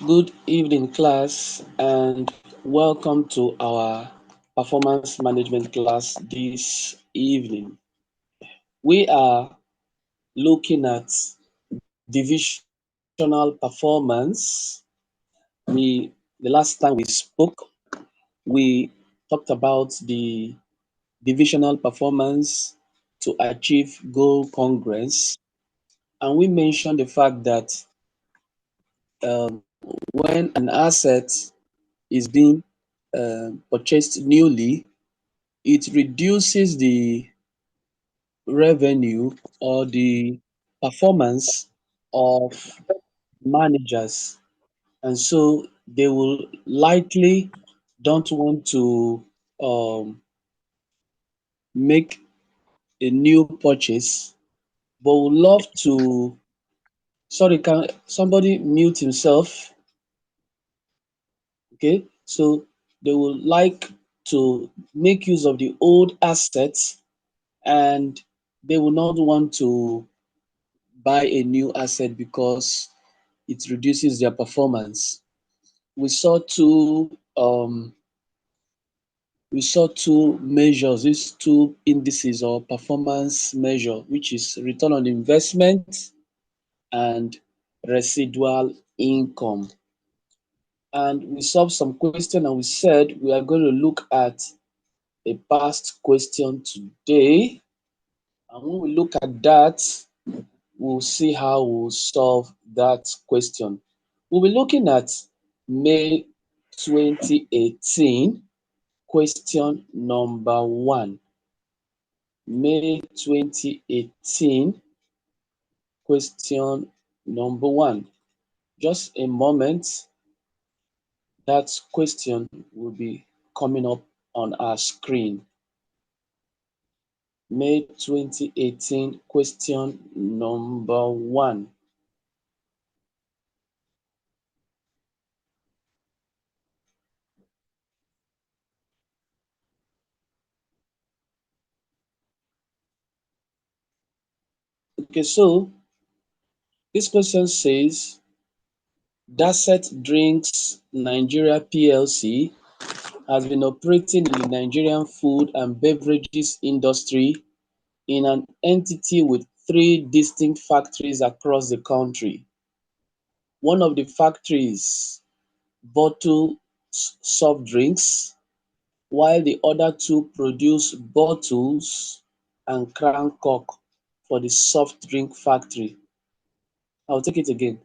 Good evening, class, and welcome to our performance management class this evening. We are looking at divisional performance. The last time we spoke, we talked about the divisional performance to achieve goal congruence, and we mentioned the fact that when an asset is being purchased newly, it reduces the revenue or the performance of managers. And so they will likely don't want to make a new purchase, but would love to. Sorry, can somebody mute himself? Okay, so they would like to make use of the old assets and they will not want to buy a new asset because it reduces their performance. We saw two measures, these two indices or performance measure, which is return on investment and residual income. And we solved some question and we said we are going to look at a past question today. And when we look at that, we'll see how we'll solve that question. We'll be looking at May 2018, question number 1. May 2018, question number 1. Just a moment, that question will be coming up on our screen. May 2018, question number 1. Okay, so this question says, Dasset Drinks Nigeria PLC has been operating in the Nigerian food and beverages industry in an entity with 3 distinct factories across the country. One of the factories bottles soft drinks, while the other 2 produce bottles and crancork for the soft drink factory. I'll take it again.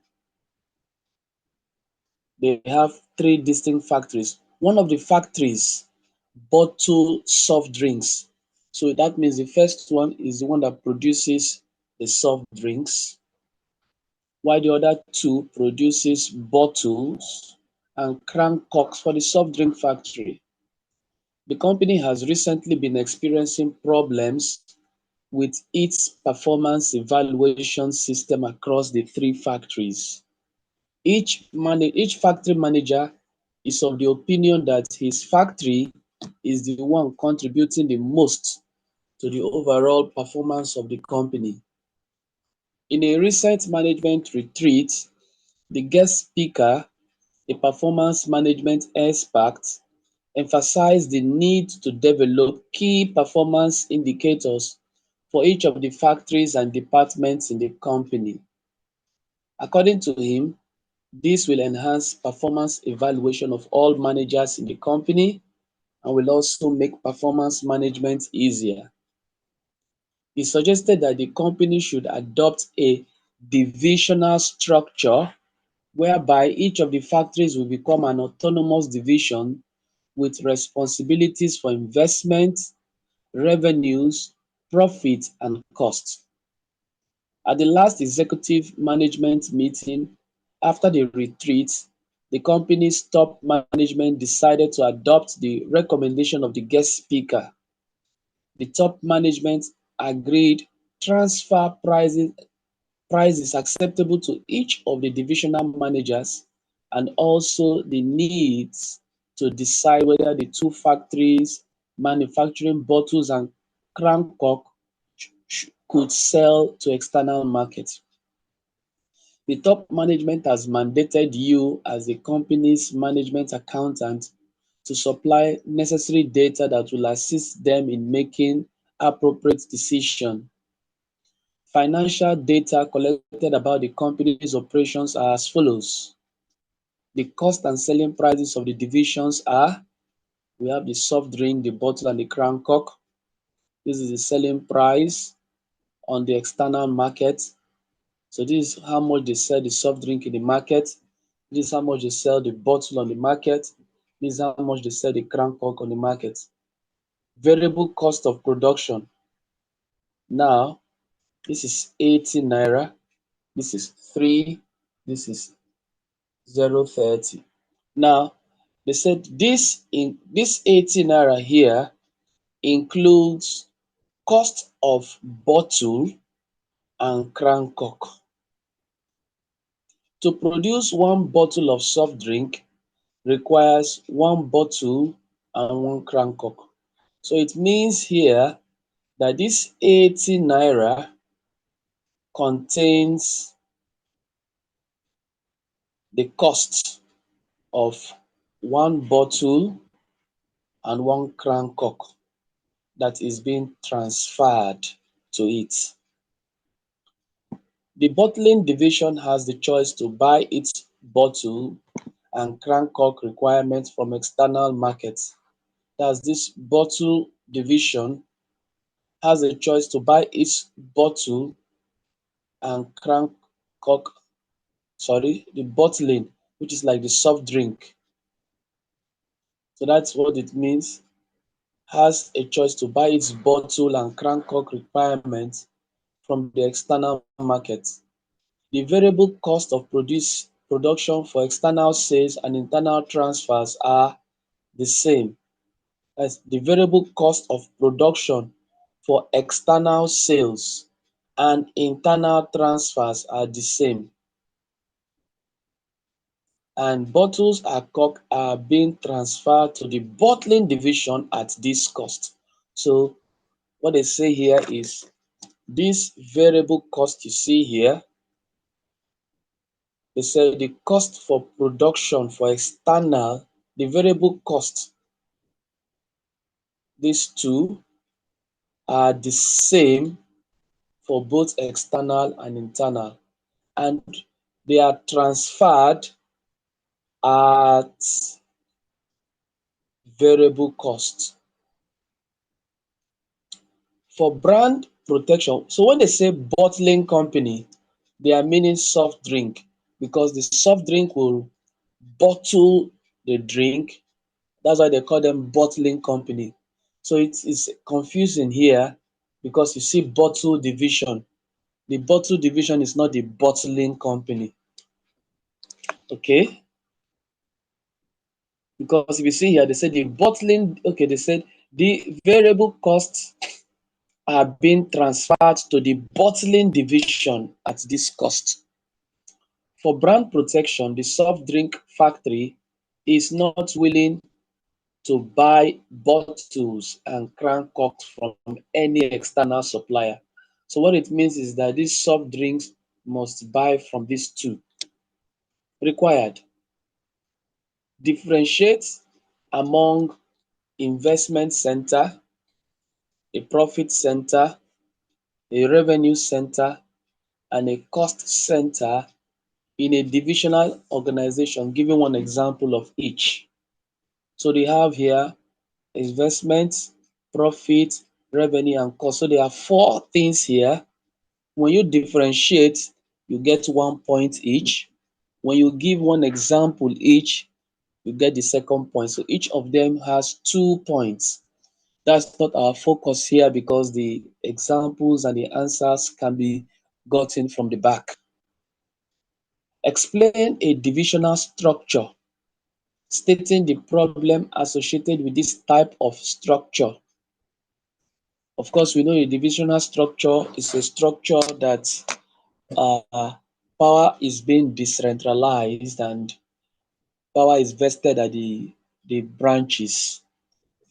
They have 3 distinct factories. One of the factories bottle soft drinks. So that means the first one is the one that produces the soft drinks, while the other 2 produces bottles and crancorks for the soft drink factory. The company has recently been experiencing problems with its performance evaluation system across the 3 factories. Each factory manager is of the opinion that his factory is the one contributing the most to the overall performance of the company. In a recent management retreat, the guest speaker, a performance management expert, emphasized the need to develop key performance indicators for each of the factories and departments in the company. According to him, this will enhance performance evaluation of all managers in the company and will also make performance management easier. He suggested that the company should adopt a divisional structure whereby each of the factories will become an autonomous division with responsibilities for investment, revenues, profit, and cost. At the last executive management meeting after the retreat, the company's top management decided to adopt the recommendation of the guest speaker. The top management agreed transfer prices acceptable to each of the divisional managers and also the needs to decide whether the 2 factories manufacturing bottles and crancork could sell to external markets. The top management has mandated you as the company's management accountant to supply necessary data that will assist them in making appropriate decisions. Financial data collected about the company's operations are as follows. The cost and selling prices of the divisions are, we have the soft drink, the bottle, and the crown cork. This is the selling price on the external market. So this is how much they sell the soft drink in the market. This is how much they sell the bottle on the market. This is how much they sell the crown cork on the market. Variable cost of production. Now, this is 80 naira. This is 3. This is 0.30. Now, they said this 80 naira here includes cost of bottle and crown cork. To produce one bottle of soft drink requires one bottle and one crown cork. So it means here that this 80 naira contains the cost of one bottle and one crown cork that is being transferred to it. The bottling division has the choice to buy its bottle and crown cork requirements from external markets. That's this bottle division has a choice to buy its bottle and crown cork, the bottling, which is like the soft drink. So that's what it means. Has a choice to buy its bottle and crown cork requirements from the external market. The variable cost of production for external sales and internal transfers are the same as the variable cost of production for external sales and internal transfers are the same. And bottles and cork are being transferred to the bottling division at this cost. So what they say here is this variable cost you see here, they say the cost for production for external, the variable cost, these two are the same for both external and internal, and they are transferred at variable cost. For brand protection, so when they say bottling company, they are meaning soft drink because the soft drink will bottle the drink. That's why they call them bottling company. So it's confusing here because you see bottle division. The bottle division is not the bottling company. Okay? Because if you see here, they said the bottling, okay, they said the variable costs are being transferred to the bottling division at this cost. For brand protection, the soft drink factory is not willing to buy bottles and crown corks from any external supplier. So what it means is that these soft drinks must buy from these two. Required. Differentiate among investment center, a profit center, a revenue center, and a cost center in a divisional organization, giving one example of each. So they have here investment, profit, revenue, and cost. So there are 4 things here. When you differentiate, you get 1 point each. When you give one example each, you get the second point. So each of them has 2 points. That's not our focus here because the examples and the answers can be gotten from the back. Explain a divisional structure, stating the problem associated with this type of structure. Of course, we know a divisional structure is a structure that uh, power is being decentralized and power is vested at the branches.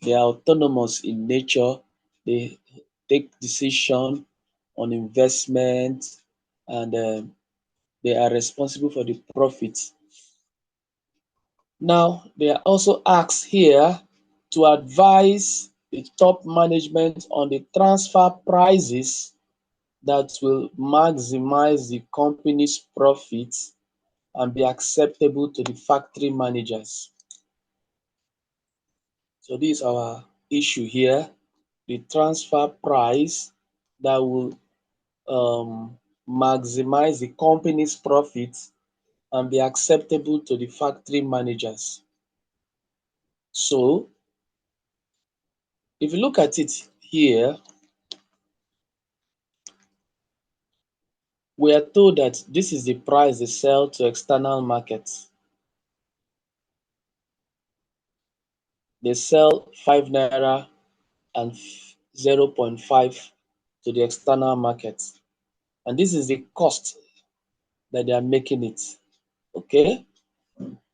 They are autonomous in nature. They take decision on investment and They are responsible for the profit. Now, they are also asked here to advise the top management on the transfer prices that will maximize the company's profits and be acceptable to the factory managers. So this is our issue here, the transfer price that will maximize the company's profits and be acceptable to the factory managers. So if you look at it here, we are told that this is the price they sell to external markets. They sell 5 naira and 0.5 to the external market. And this is the cost that they are making it. Okay.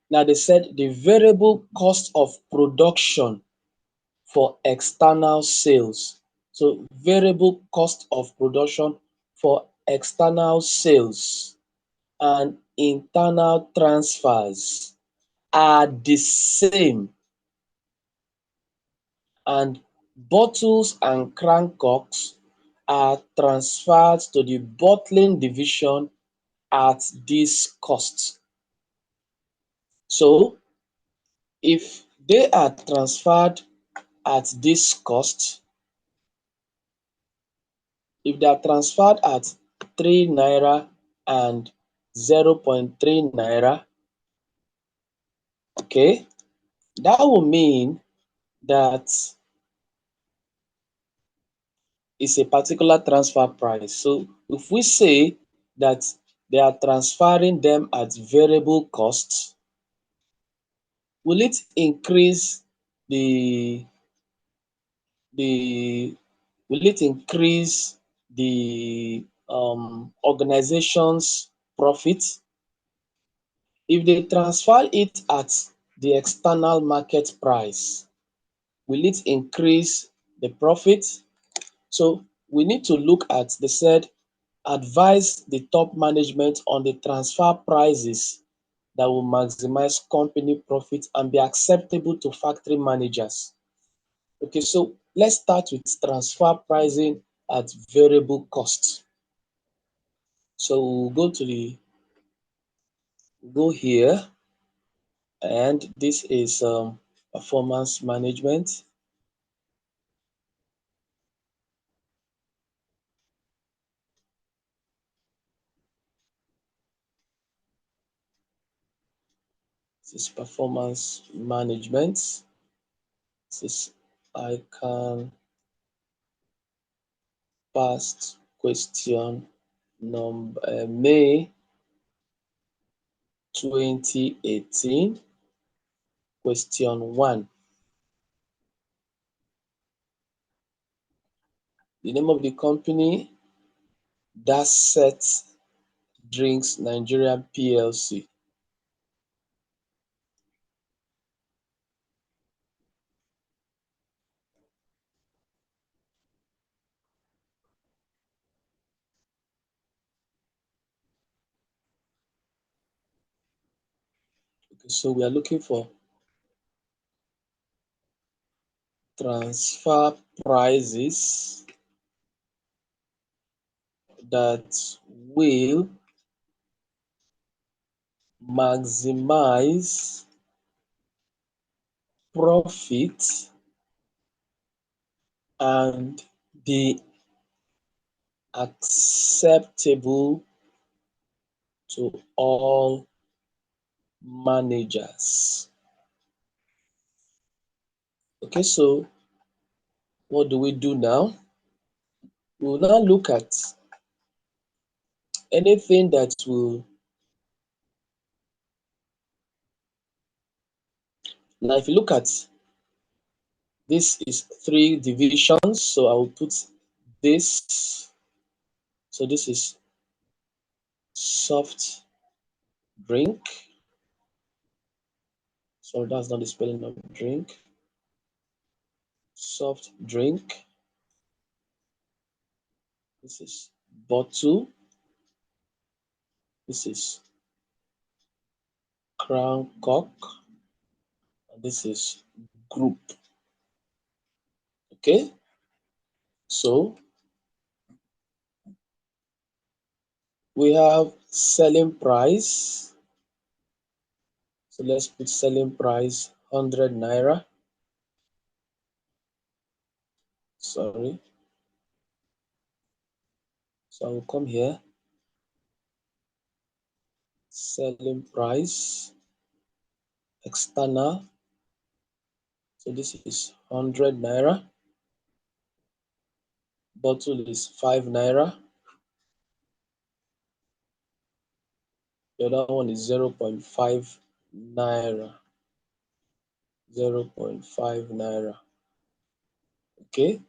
Now they said the variable cost of production for external sales. So variable cost of production for external sales and internal transfers are the same, and bottles and crankcocks are transferred to the bottling division at this cost. So if they are transferred at this cost, if they are transferred at 3 naira and 0.3 naira, okay, that will mean that it's a particular transfer price. So if we say that they are transferring them at variable costs, will it increase the the will it increase the organization's profit? If they transfer it at the external market price, will it increase the profit? So we need to look at, they said, advise the top management on the transfer prices that will maximize company profit and be acceptable to factory managers. Okay, so let's start with transfer pricing at variable cost. So we'll go here, and this is performance management. This is performance management. This is I can past question number May 2018, question 1. The name of the company, Dasset Drinks Nigeria PLC. Okay, so we are looking for transfer prices that will maximize profit and be acceptable to all managers. Okay, so what do we do now? We will now look at anything that will, now if you look at, this is 3 divisions, so I will put this, so this is soft drink, sorry, that's not the spelling of drink, soft drink, this is bottle, This is crown cock, and this is group. Okay, so we have selling price. So let's put selling price 100 naira. Sorry. So I will come here. Selling price external. So this is 100 naira. Bottle is 5 naira. The other one is 0.5 naira. 0.5 naira. Okay.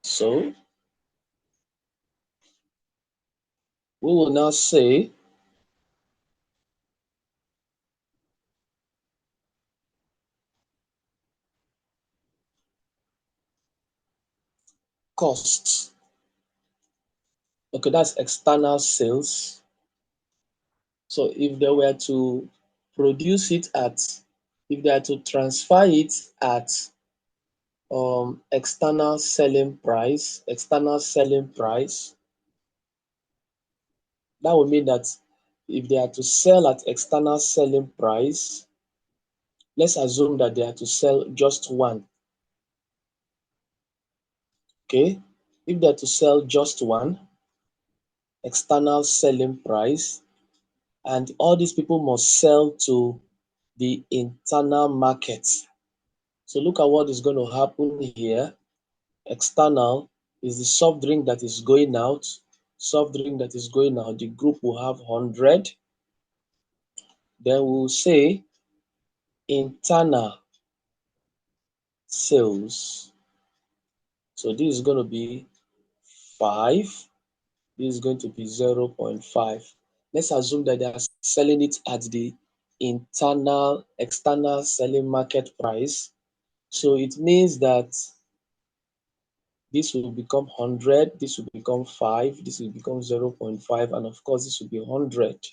So we will now say costs. Okay, that's external sales. So if they were to produce it at, if they are to transfer it at external selling price, that would mean that if they are to sell at external selling price, let's assume that they are to sell just one. Okay, if they are to sell just one external selling price, and all these people must sell to the internal market. So look at what is going to happen here. External is the soft drink that is going out. Soft drink that is going out, the group will have 100. Then we'll say internal sales. So this is going to be 5. This is going to be 0.5. Let's assume that they are selling it at the external selling market price. So it means that this will become 100, this will become 5, this will become 0.5, and of course this will be 100.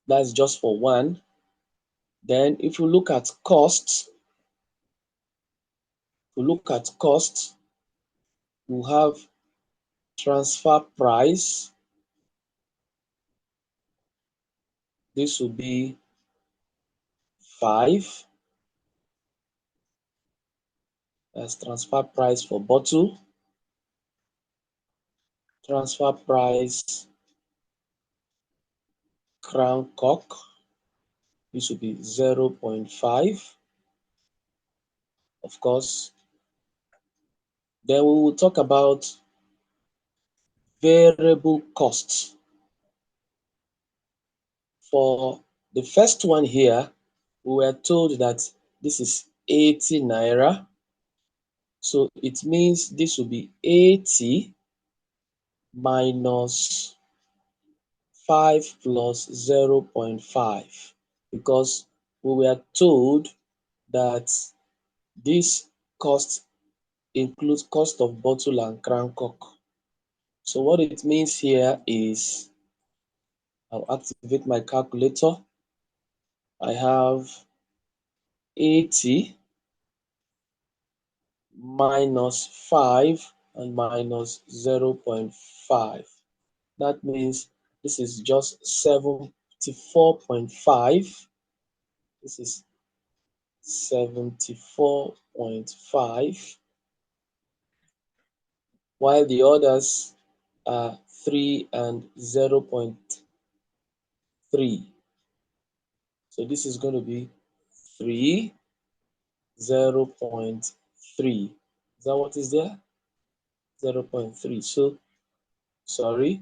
That's just for one. Then if you look at costs, we have transfer price. This will be 5. That's transfer price for bottle. Transfer price crown cock. This will be 0.5. Of course. Then we will talk about variable costs. For the first one here, we were told that this is 80 naira. So it means this will be 80 minus 5 plus 0.5, because we were told that this cost includes cost of bottle and crown cock. So what it means here is, I'll activate my calculator. I have 80 minus 5 and minus 0.5. That means this is just 74.5. This is 74.5, while the others are 3 and 0.3. So this is going to be 3, 0.3. Is that what is there? 0.3. So, sorry.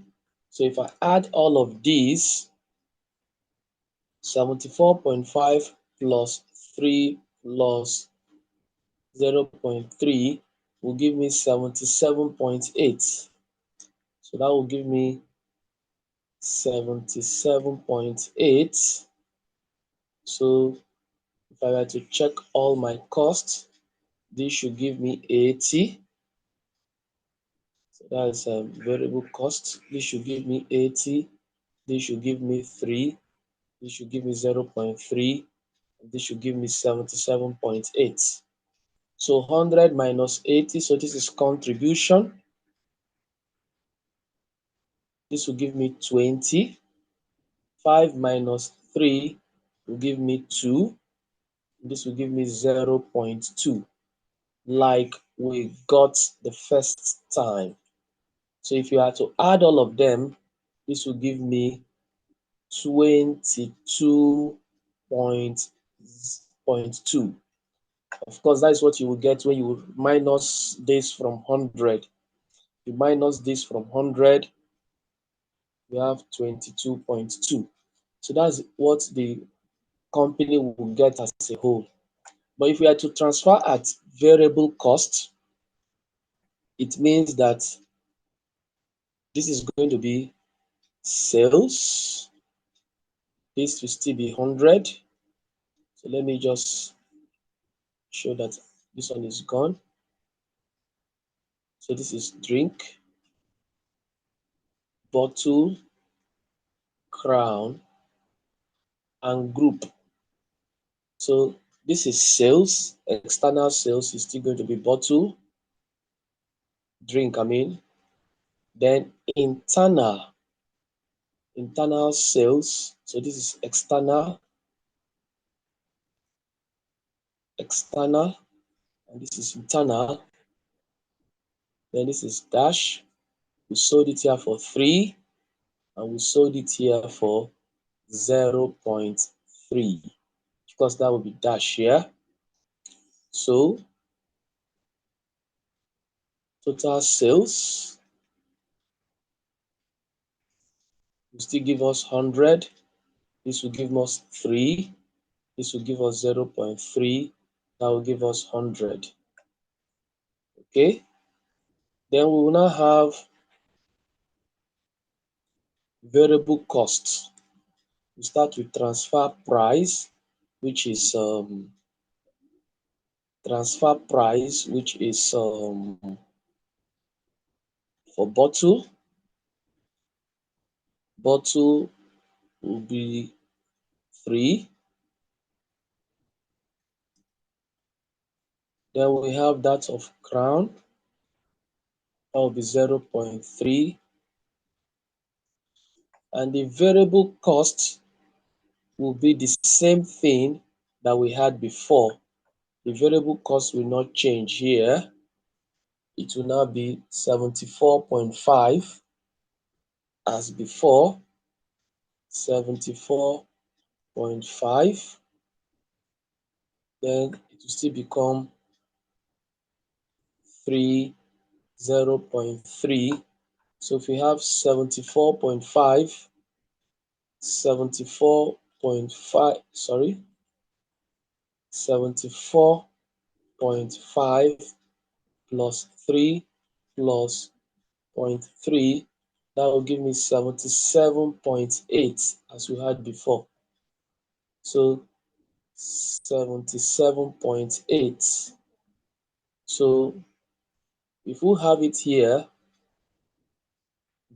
So if I add all of these, 74.5 plus 3 plus 0.3 will give me 77.8. So that will give me 77.8. So if I were to check all my costs, this should give me 80. That's variable cost. This should give me 80. This should give me 3. This should give me 0.3. This should give me 77.8. So 100 minus 80. So this is contribution. This will give me 20. 5 minus 3 will give me 2. This will give me 0.2, like we got the first time. So if you are to add all of them, this will give me 22.2. Of course, that is what you will get when you minus this from 100. You minus this from 100, you have 22.2. So that's what the company will get as a whole. But if we are to transfer at variable cost, it means that this is going to be sales. This will still be 100. So let me just show that this one is gone. So this is drink, bottle, crown, and group. So this is sales. External sales is still going to be bottle, drink, I mean. Then internal sales. So this is external, and this is internal. Then this is dash. We sold it here for 3, and we sold it here for 0.3. Of course, that will be dash here. So total sales will still give us 100. This will give us 3. This will give us 0.3. That will give us 100. Okay. Then we will now have variable costs. We start with transfer price, which is for bottle. Bottle will be 3. Then we have that of crown. That will be 0.3. And the variable cost will be the same thing that we had before. The variable cost will not change here. It will now be 74.5 as before. 74.5. Then it will still become 0.3. So if we have 74.5, 74.5, sorry, 74.5 plus 3 plus 0.3, that will give me 77.8 as we had before. So 77.8. So if we have it here,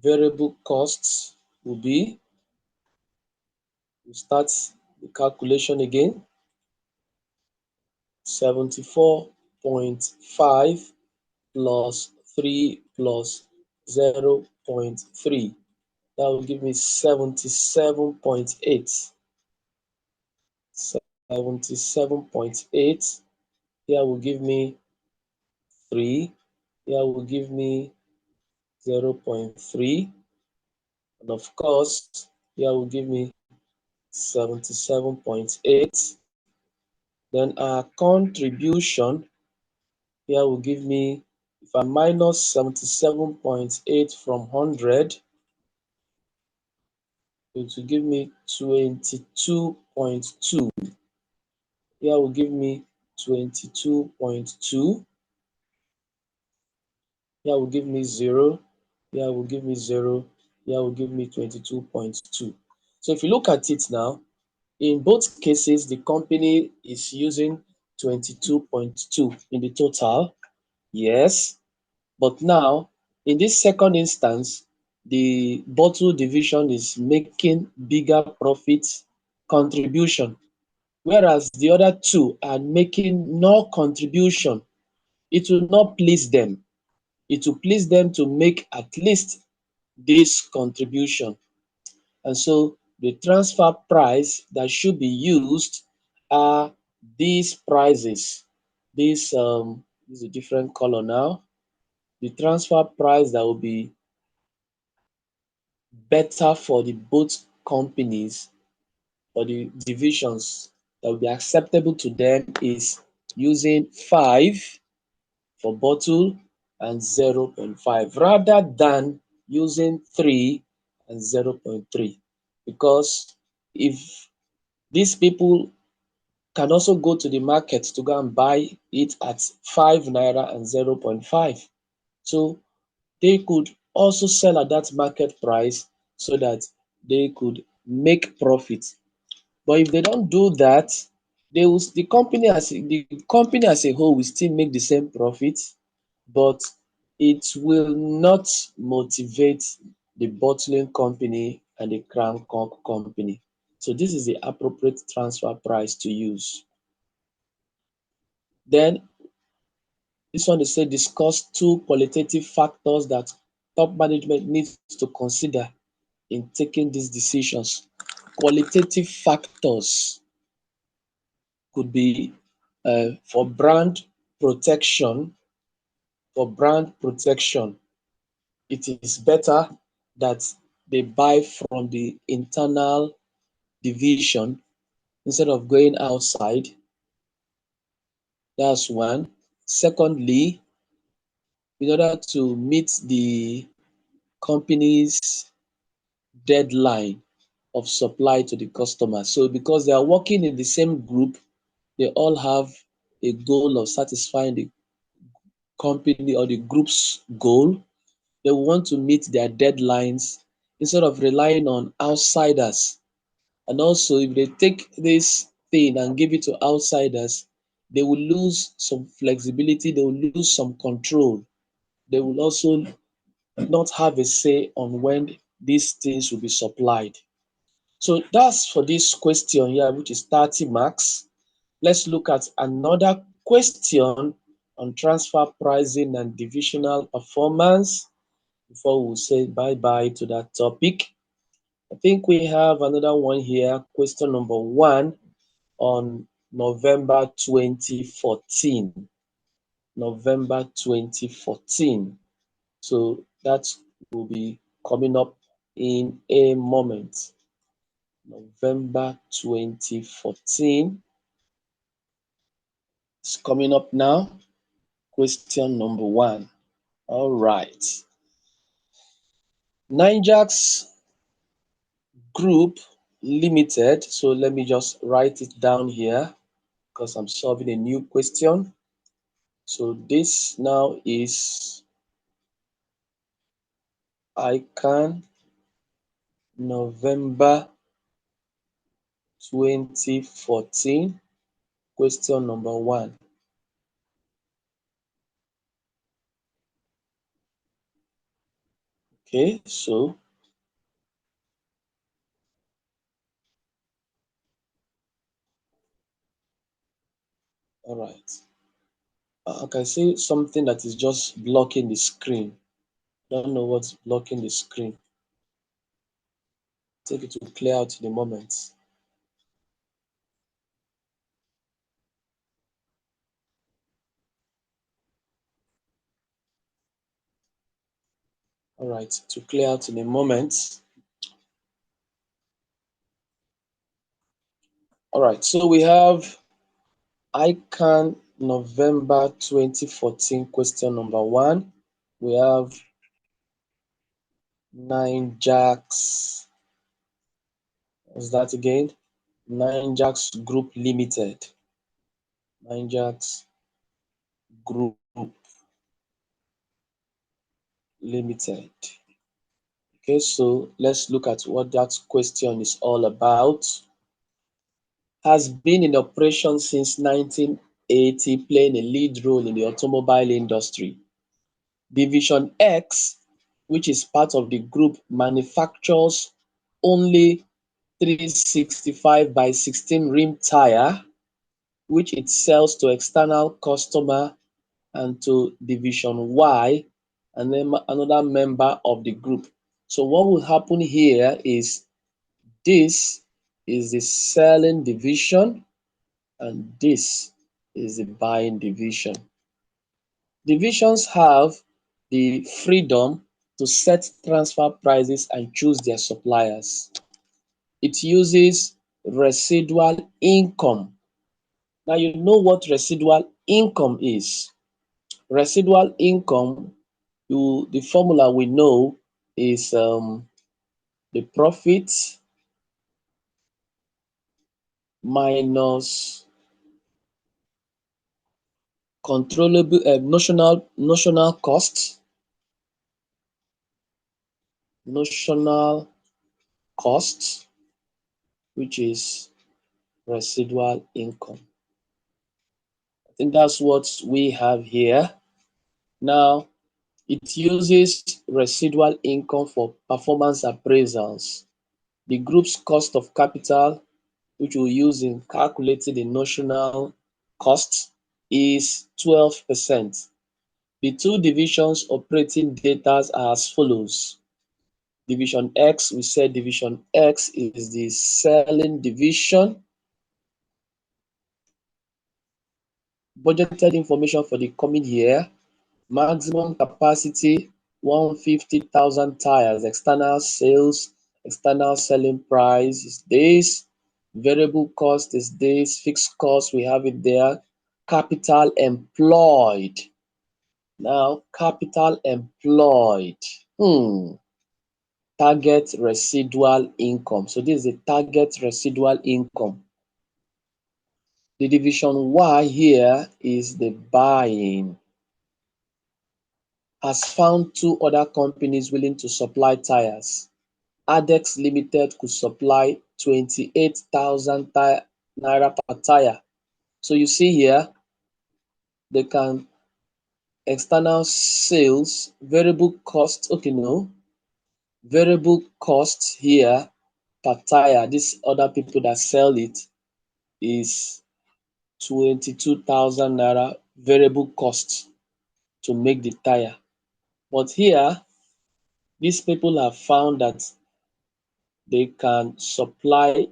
variable costs will be, we start the calculation again, 74.5 plus 3 plus 0.3. That will give me 77.8. 77.8. Here will give me 3. Here will give me 0.3. And of course, here will give me 77.8. Then our contribution here will give me, if I minus 77.8 from 100, it will give me 22.2. Here will give me 22.2. Here will give me 0. Here will give me 0. Here will give me 22.2. So if you look at it now, in both cases, the company is using 22.2 in the total. Yes, but now In this second instance, the bottle division is making bigger profit contribution, whereas the other two are making no contribution. It will not please them. It will please them to make at least this contribution. And so the transfer price that should be used are these prices. This is a different color now. The transfer price that will be better for the both companies or the divisions that will be acceptable to them is using 5 for bottle and 0.5 rather than using 3 and 0.3, because if these people can also go to the market to go and buy it at 5 naira and 0.5, so they could also sell at that market price so that they could make profit. But if they don't do that, the company as a whole will still make the same profit, but it will not motivate the bottling company and the crown cork company. So this is the appropriate transfer price to use. Then this one, they say discuss two qualitative factors that top management needs to consider in taking these decisions. Qualitative factors could be for brand protection. For brand protection, it is better that they buy from the internal division instead of going outside. That's one. Secondly, in order to meet the company's deadline of supply to the customer. So because they are working in the same group, they all have a goal of satisfying the company or the group's goal. They want to meet their deadlines instead of relying on outsiders. And also, if they take this thing and give it to outsiders, they will lose some flexibility, they will lose some control. They will also not have a say on when these things will be supplied. So that's for this question here, which is 30 marks. Let's look at another question on transfer pricing and divisional performance before we say bye-bye to that topic. I think we have another one here, question number 1 on November 2014. November 2014. So that will be coming up in a moment. November 2014 is coming up now. Question number 1. All right. Nijax Group Limited. So let me just write it down here because I'm solving a new question. So this now is ICANN November 2014. Question number 1. Okay, so all right. I can see something that is just blocking the screen. Don't know what's blocking the screen. Take it to clear out in a moment. All right, to clear out in a moment. All right, so we have ICANN November 2014 question number 1. We have Nijax. What's that again? Nijax Group Limited. Nijax Group Limited. Okay, so let's look at what that question is all about. Has been in operation since 1980, playing a lead role in the automobile industry. Division X, which is part of the group, manufactures only 365 by 16 rim tire, which it sells to external customer and to Division Y, and then another member of the group. So what will happen here is this is the selling division and this is the buying division. Divisions have the freedom to set transfer prices and choose their suppliers. It uses residual income. Now you know what residual income is. Residual income, the formula we know is the profit minus controllable notional cost, notional cost, which is residual income. I think that's what we have here. Now, it uses residual income for performance appraisals. The group's cost of capital, which we use in calculating the notional cost, is 12%. The two divisions operating data are as follows. Division X, we said division X is the selling division. Budgeted information for the coming year, maximum capacity 150,000 tires, external sales, external selling price is this, variable cost is this, fixed cost, we have it there, capital employed. Now, capital employed. Target residual income. So this is the target residual income. The division Y here is the buying. Has found two other companies willing to supply tires. Adex Limited could supply 28,000 naira per tire. So you see here, they can external sales, variable cost, okay, no, variable cost here per tire, these other people that sell it is 22,000 naira variable cost to make the tire. But here, these people have found that they can supply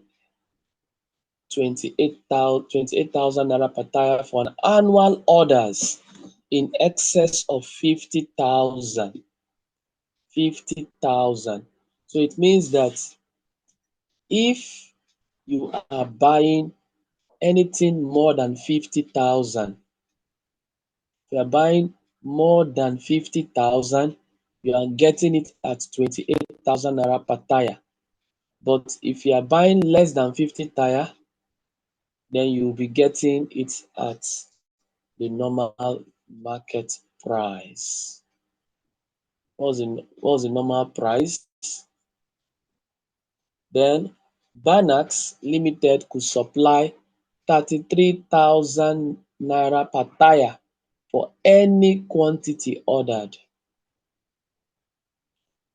28,000 naira per tire for an annual orders in excess of 50,000. 50,000. So it means that if you are buying anything more than 50,000, if you are buying more than 50,000, you are getting it at 28,000 naira per tire. But if you are buying less than 50 tire, then you will be getting it at the normal market price. What's the normal price? Then Banax Limited could supply 33,000 naira per tire for any quantity ordered.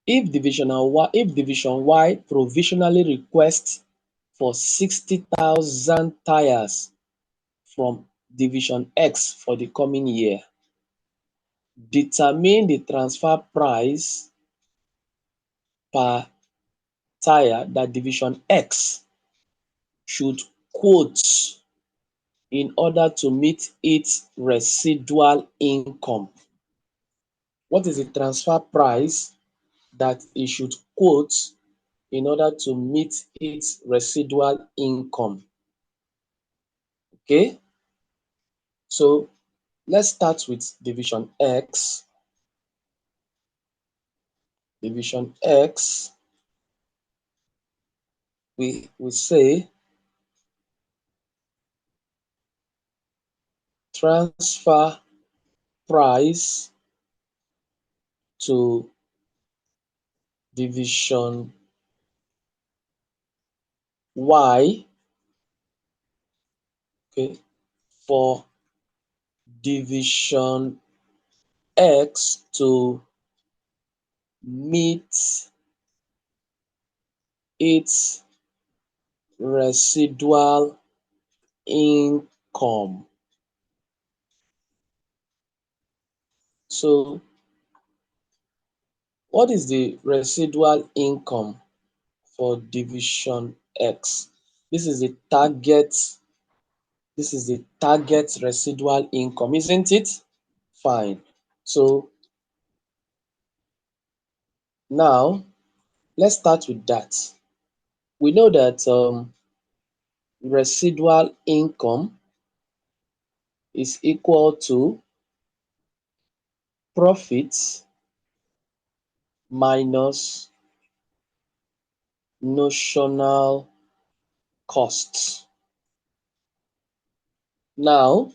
If Division Y provisionally requests for 60,000 tires from Division X for the coming year, determine the transfer price per tire that Division X should quote in order to meet its residual income. What is the transfer price that it should quote in order to meet its residual income? Okay, so let's start with Division X. Division X, we say transfer price to Division Y, okay, for Division X to meet its residual income. So what is the residual income for division X? This is the target. This is the target residual income, isn't it? Fine. So now let's start with that. We know that residual income is equal to profit minus notional costs. Now,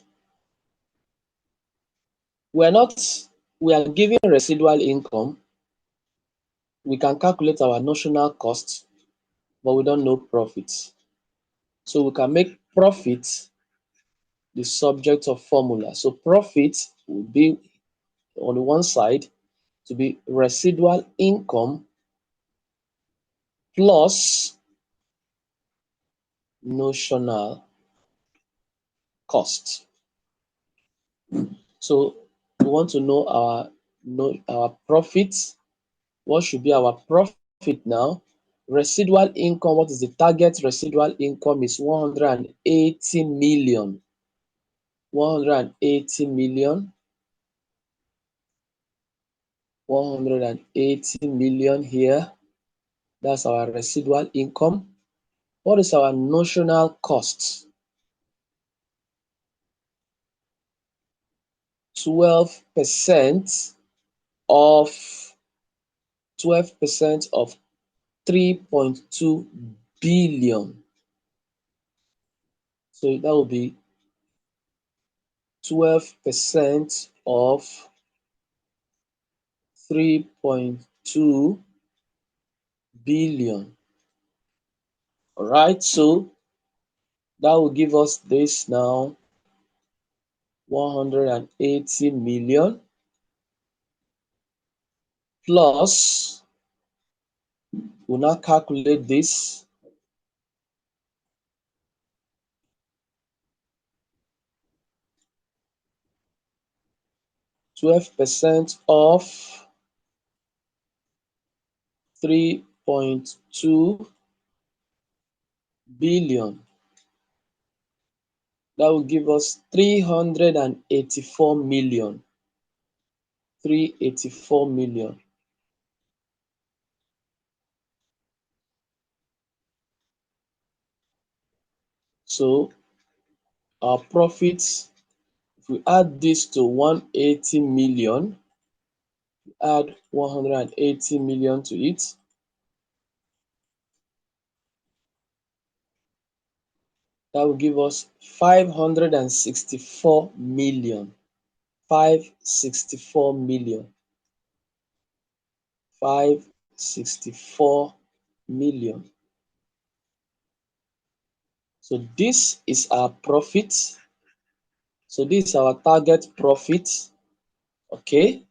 we are not we are giving residual income. We can calculate our notional costs, but we don't know profits. So we can make profit the subject of formula. So profit will be on the one side to be residual income plus notional cost. So we want to know our profit. What should be our profit now? Residual income, what is the target residual income is 180 million. 180 million. 180 million here. That's our residual income. What is our notional cost? 12% of 12% of 3.2 billion. So that will be 12% of 3.2 billion. All right, so that will give us this now 180 million plus, we'll now calculate this, %12 of 3.2 billion. That will give us 384 million. 384 million. So our profits, if we add this to 180 million, add 180 million to it, that will give us 564 million. 564 million. 564 million. So this is our profit. So this is our target profit. Okay.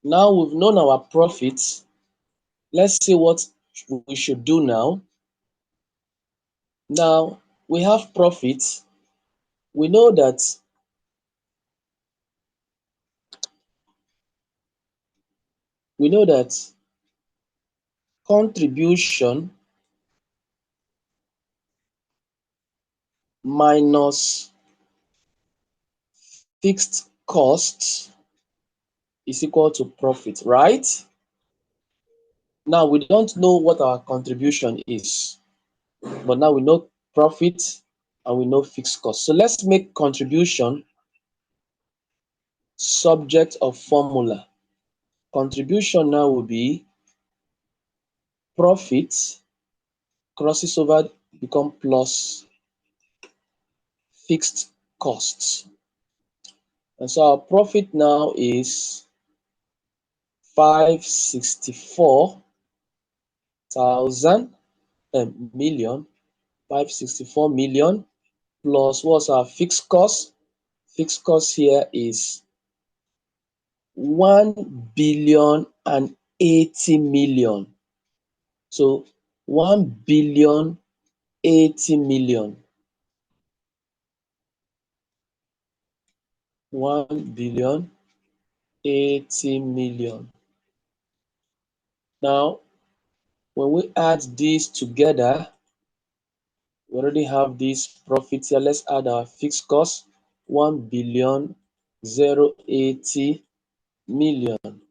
Now we've known our profit. Let's see what we should do now. Now we have profit. We know that contribution minus fixed costs is equal to profit, right? Now we don't know what our contribution is, but now we know profit and we know fixed cost. So let's make contribution subject of formula. Contribution now will be profit crosses over, become plus fixed costs. And so our profit now is 564,000 million, 564 million plus what's our fixed cost? Fixed cost here is 1,080,000,000. So 1,080,000,000. 1,080,000,000. Now, when we add these together, we already have this profit here. Let's add our fixed cost, 1,080,000,000.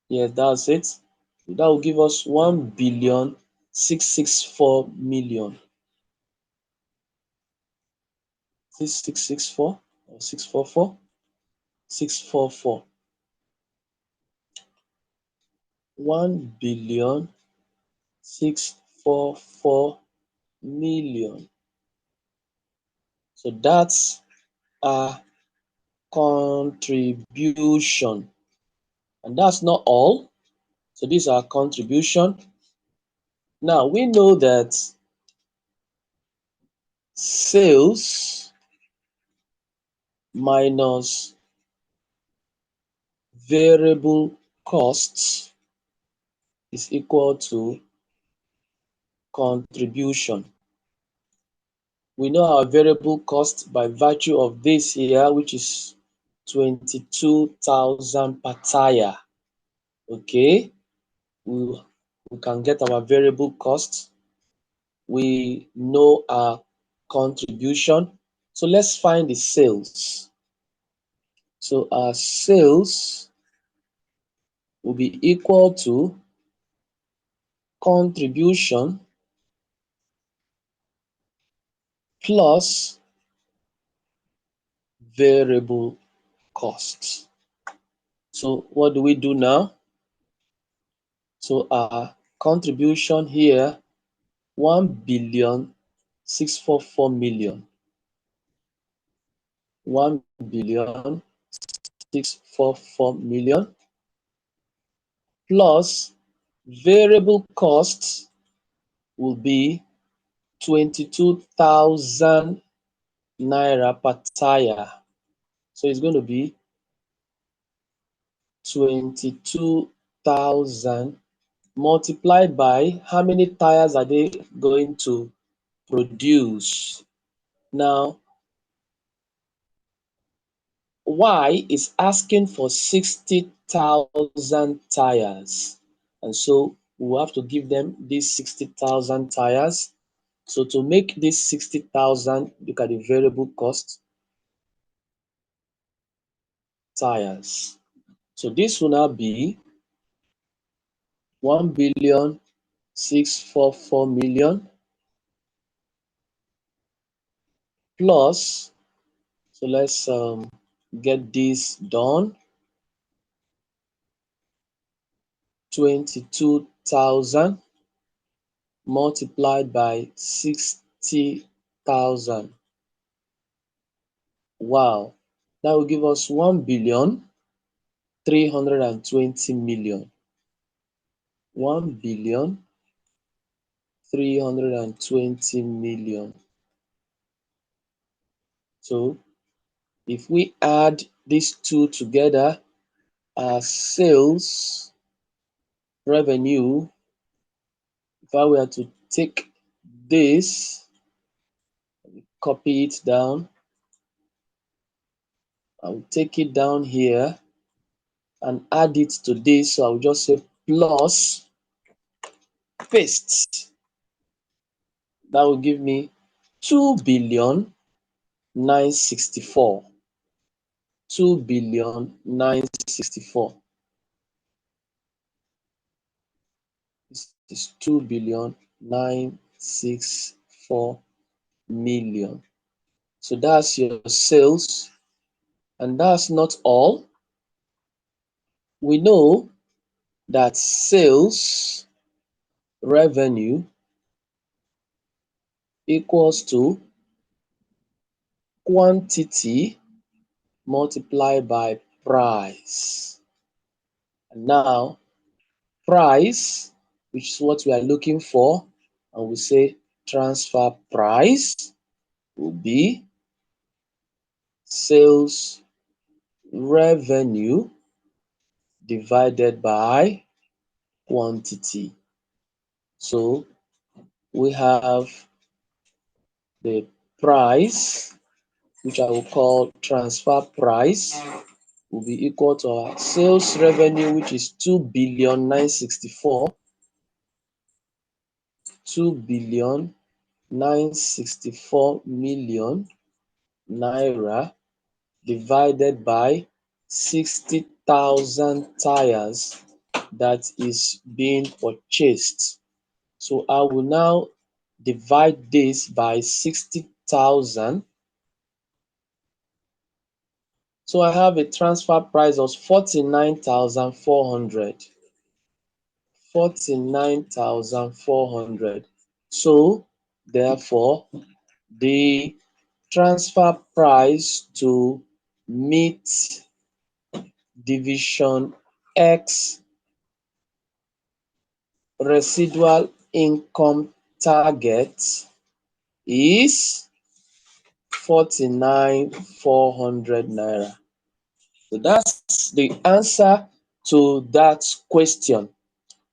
Yes, that's it. That will give us 1,664,000,000. 6664 or 644? 644. 1,644,000,000. So that's our contribution. And that's not all. So this is our contribution. Now we know that sales minus variable costs is equal to contribution. We know our variable cost by virtue of this here, which is 22,000 per tire. Okay, we, we can get our variable cost. We know our contribution. So let's find the sales. So our sales will be equal to contribution plus variable costs. So what do we do now? So our contribution here, 1,644,000,000. 1,644,000,000 plus variable costs will be 22,000 naira per tire. So it's going to be 22,000 multiplied by how many tires are they going to produce? Now, Y is asking for 60,000 tires. And so we'll have to give them these 60,000 tires. So to make this 60,000, look at the variable cost, tires. So this will now be 1,644,000,000 plus, so let's get this done, 22,000 multiplied by 60,000. Wow, that will give us 1,320,000,000. 1,320,000,000. So if we add these two together, our sales revenue, if I were to take this, copy it down, I'll take it down here and add it to this. So I'll just say plus, paste. That will give me 2,964. 2,964. This is 2,964,000,000. So that's your sales. And that's not all. We know that sales revenue equals to quantity multiplied by price. And now, price, which is what we are looking for, and we say transfer price will be sales revenue divided by quantity. So we have the price, which I will call transfer price, will be equal to our sales revenue, which is 2,964 2,964,000,000 naira divided by 60,000 tires that is being purchased. So I will now divide this by 60,000. So I have a transfer price of 49,400. 49,400. So therefore, the transfer price to meet division X residual income target is 49,400 naira. So that's the answer to that question.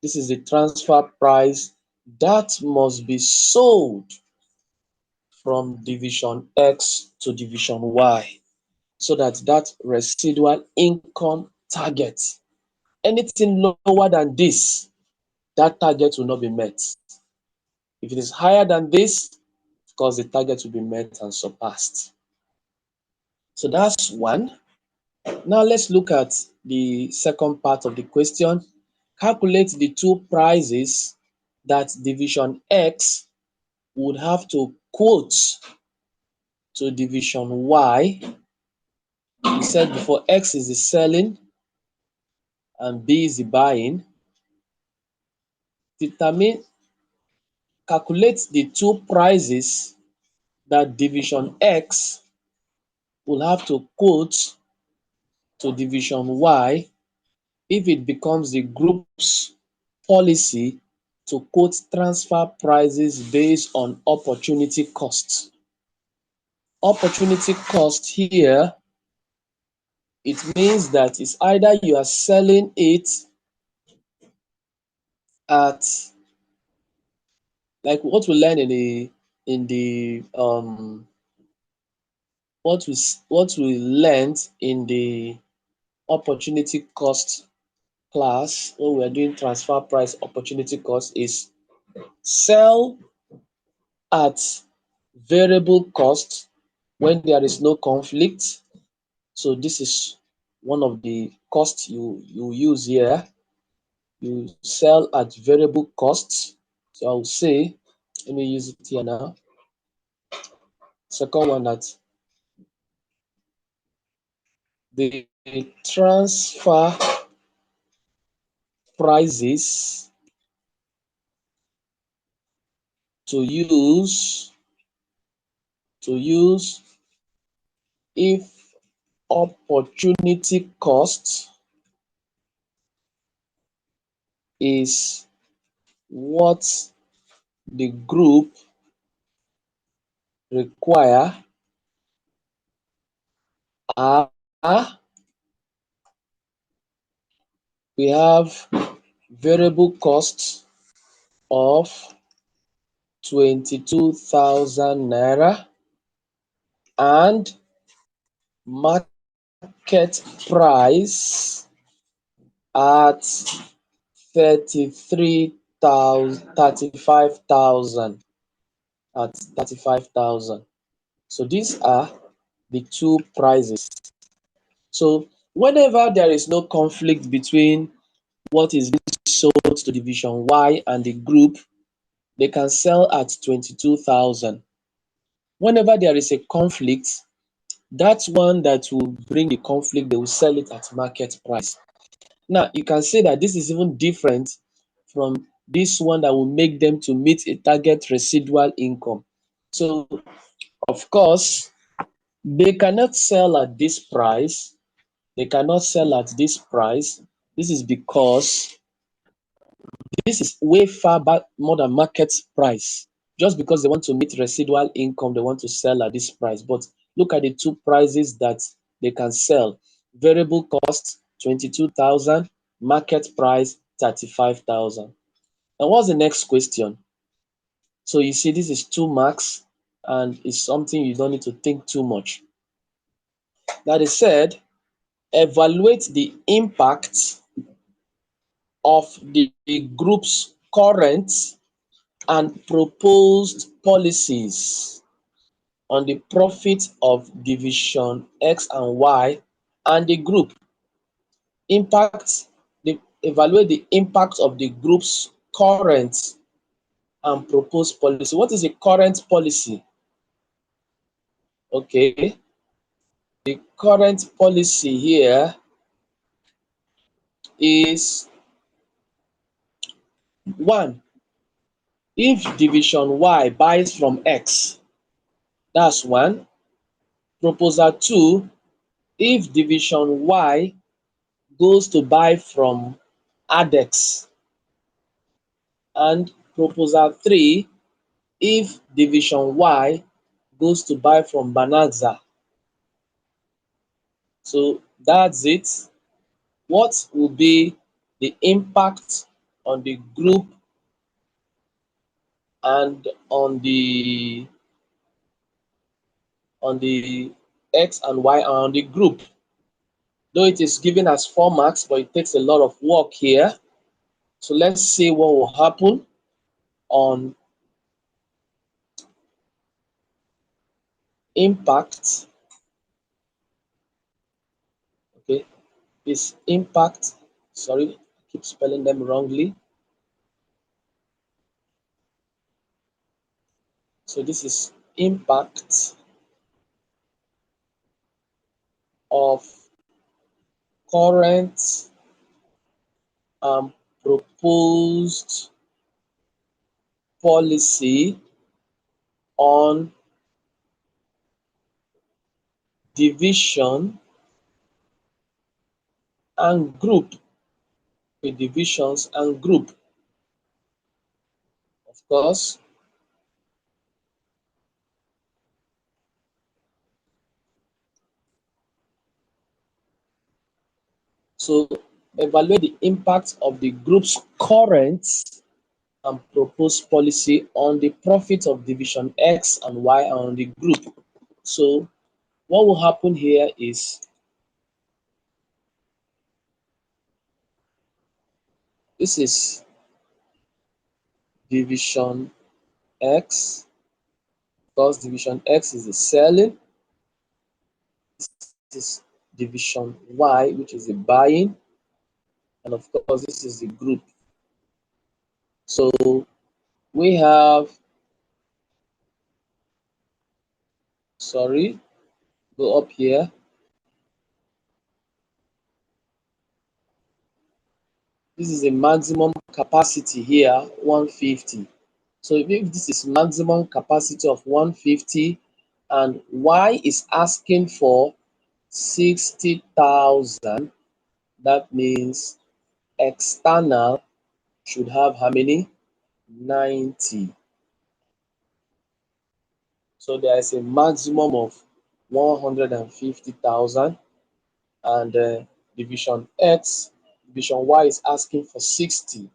This is the transfer price that must be sold from division X to division Y, so that that residual income target, anything lower than this, that target will not be met. If it is higher than this, of course, the target will be met and surpassed. So that's one. Now let's look at the second part of the question. Calculate the two prices that division X would have to quote to division Y. We said before, X is the selling and B is the buying. Calculate the two prices that division X will have to quote to division Y if it becomes the group's policy to quote transfer prices based on opportunity cost. Opportunity cost here, it means that it's either you are selling it at, like what we learn in the what we learned in the opportunity cost class when we are doing transfer price opportunity cost is sell at variable cost when there is no conflict. So this is one of the costs you use here. You sell at variable costs. So I will say, let me use it here now. Second one, that the transfer prices to use if opportunity cost is what the group require are, we have variable cost of 22,000 naira and market price at 35,000 at 35,000. So these are the two prices. So whenever there is no conflict between what is being sold to division Y and the group, they can sell at 22,000. Whenever there is a conflict, that one that will bring the conflict, they will sell it at market price. Now, you can say that this is even different from this one that will make them to meet a target residual income. So, of course, they cannot sell at this price. They cannot sell at this price. This is because this is way far back more than market price. Just because they want to meet residual income, they want to sell at this price. But Look at the two prices that they can sell. Variable cost 22,000, market price 35,000. And what's the next question? So you see, this is 2 marks, and it's something you don't need to think too much. That is said, evaluate the impact of the group's current and proposed policies on the profit of division X and Y and the group. Evaluate the impact of the group's current and proposed policy. What is a current policy? Okay, the current policy here is one, if division Y buys from X, that's one. Proposal two, if division Y goes to buy from Adex. And proposal three, if division Y goes to buy from Bananza. So that's it. What will be the impact on the group and on the X and Y and on the group? Though it is given as 4 marks, but it takes a lot of work here. So let's see what will happen on impact. Okay, is impact, sorry, I keep spelling them wrongly. So this is impact of current proposed policy on division and group, with divisions and group, of course. So evaluate the impact of the group's current and proposed policy on the profit of division X and Y and on the group. So what will happen here is this is division X, because division X is the selling. This is division Y, which is the buying, and of course this is the group. So we have, sorry, go up here. This is a maximum capacity here, 150. So if this is maximum capacity of 150 and Y is asking for 60,000, that means external should have how many? 90. So there is a maximum of 150,000, and division X, division Y is asking for 60.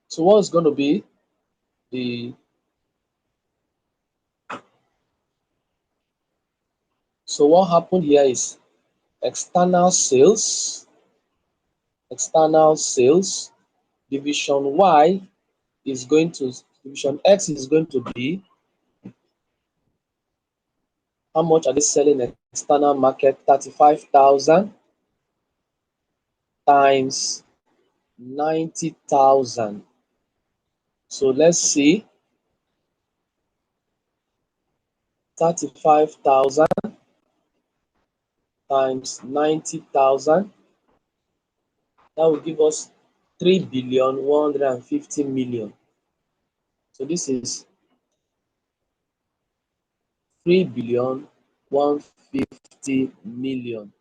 So what's going to be the, so what happened here is external sales, division Y is going to, division X is going to be, how much are they selling external market? 35,000 times 90,000. So let's see, 35,000 times 90,000, that will give us 3,150,000,000. So this is 3,150,000,000.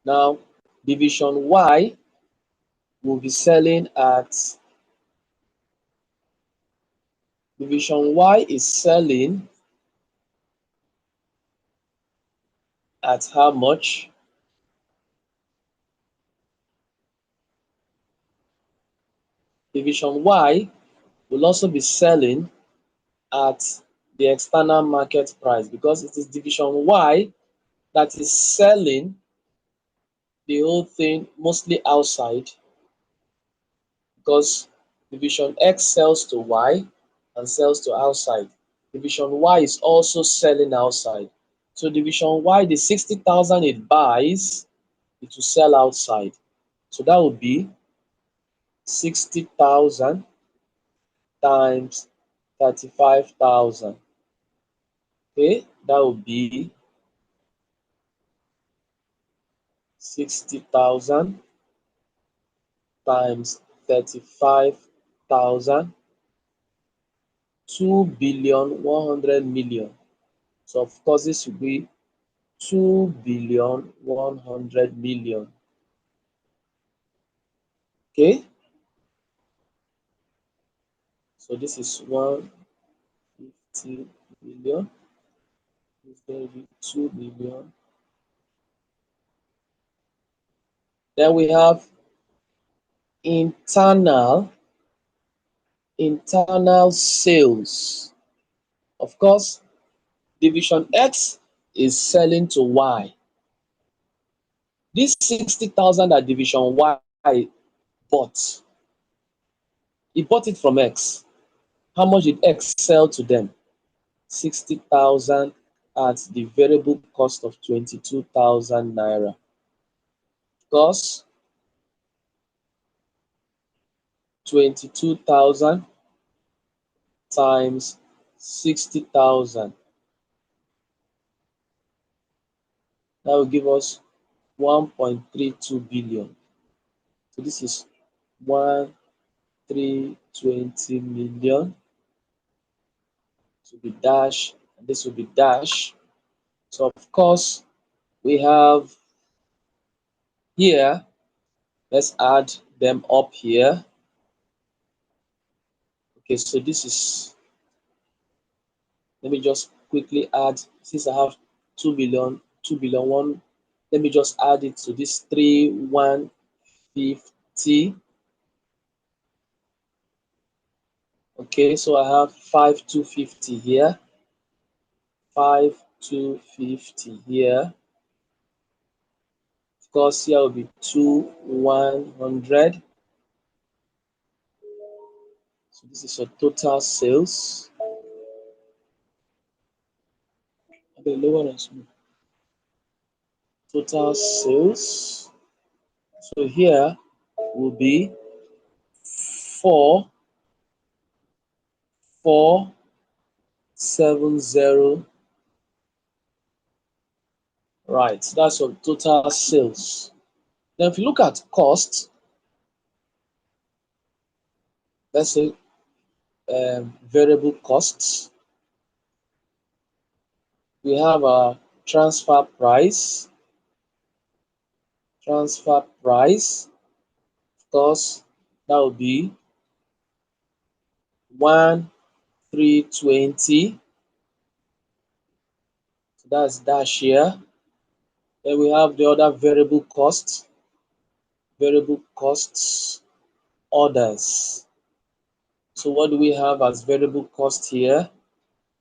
Now, division Y will be selling at, division Y is selling at how much? Division Y will also be selling at the external market price because it is division Y that is selling the whole thing mostly outside, because division X sells to Y and sells to outside. Division Y is also selling outside. So division Y, the 60,000 it buys, it will sell outside. So that would be 60,000 times 35,000. Okay, that would be 60,000 times 35,000, 2,100,000,000. So of course this will be 2,100,000,000. Okay, so this is 150 million. It's going to be 2 million. Then we have internal sales. Of course, division X is selling to Y. This 60,000 that division Y bought, he bought it from X. How much did X sell to them? 60,000 at the variable cost of 22,000 naira. Because 22,000 times 60,000, that will give us 1.32 billion. So this is 1,320 million to be dash, and this will be dash. So of course we have here, let's add them up here. Okay, so this is, let me just quickly add, since I have 2 billion, 2,000,000,000 one, let me just add it to this 3,150. Okay, so I have 5,250 here, 5,250 here. Of course, here will be 2,100. So this is your total sales. Okay, lower and small. Total sales. So here will be 4,470. Right, that's your total sales. Now, if you look at cost, let's say variable costs, we have a transfer price. Transfer price, of course, that would be 1,320. So that's dash here. Then we have the other variable costs. Variable costs, orders. So what do we have as variable cost here?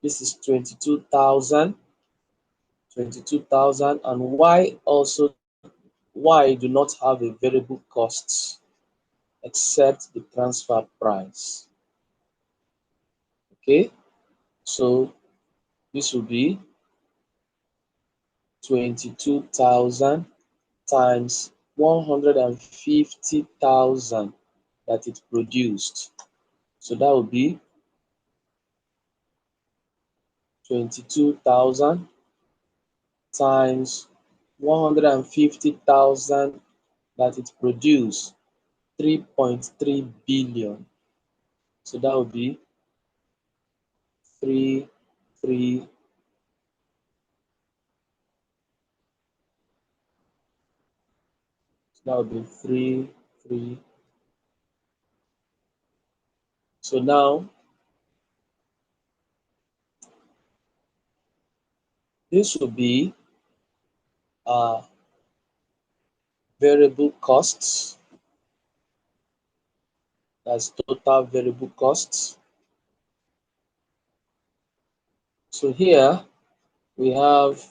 This is 22,000. 22,000, and Y also, Y do not have a variable costs except the transfer price. Okay, so this will be 22,000 times 150,000 that it produced. So that would be 22,000 times 150,000 that it produced, 3.3 billion. So that would be 3 so that would be 3. So now this will be are variable costs. That's total variable costs. So here we have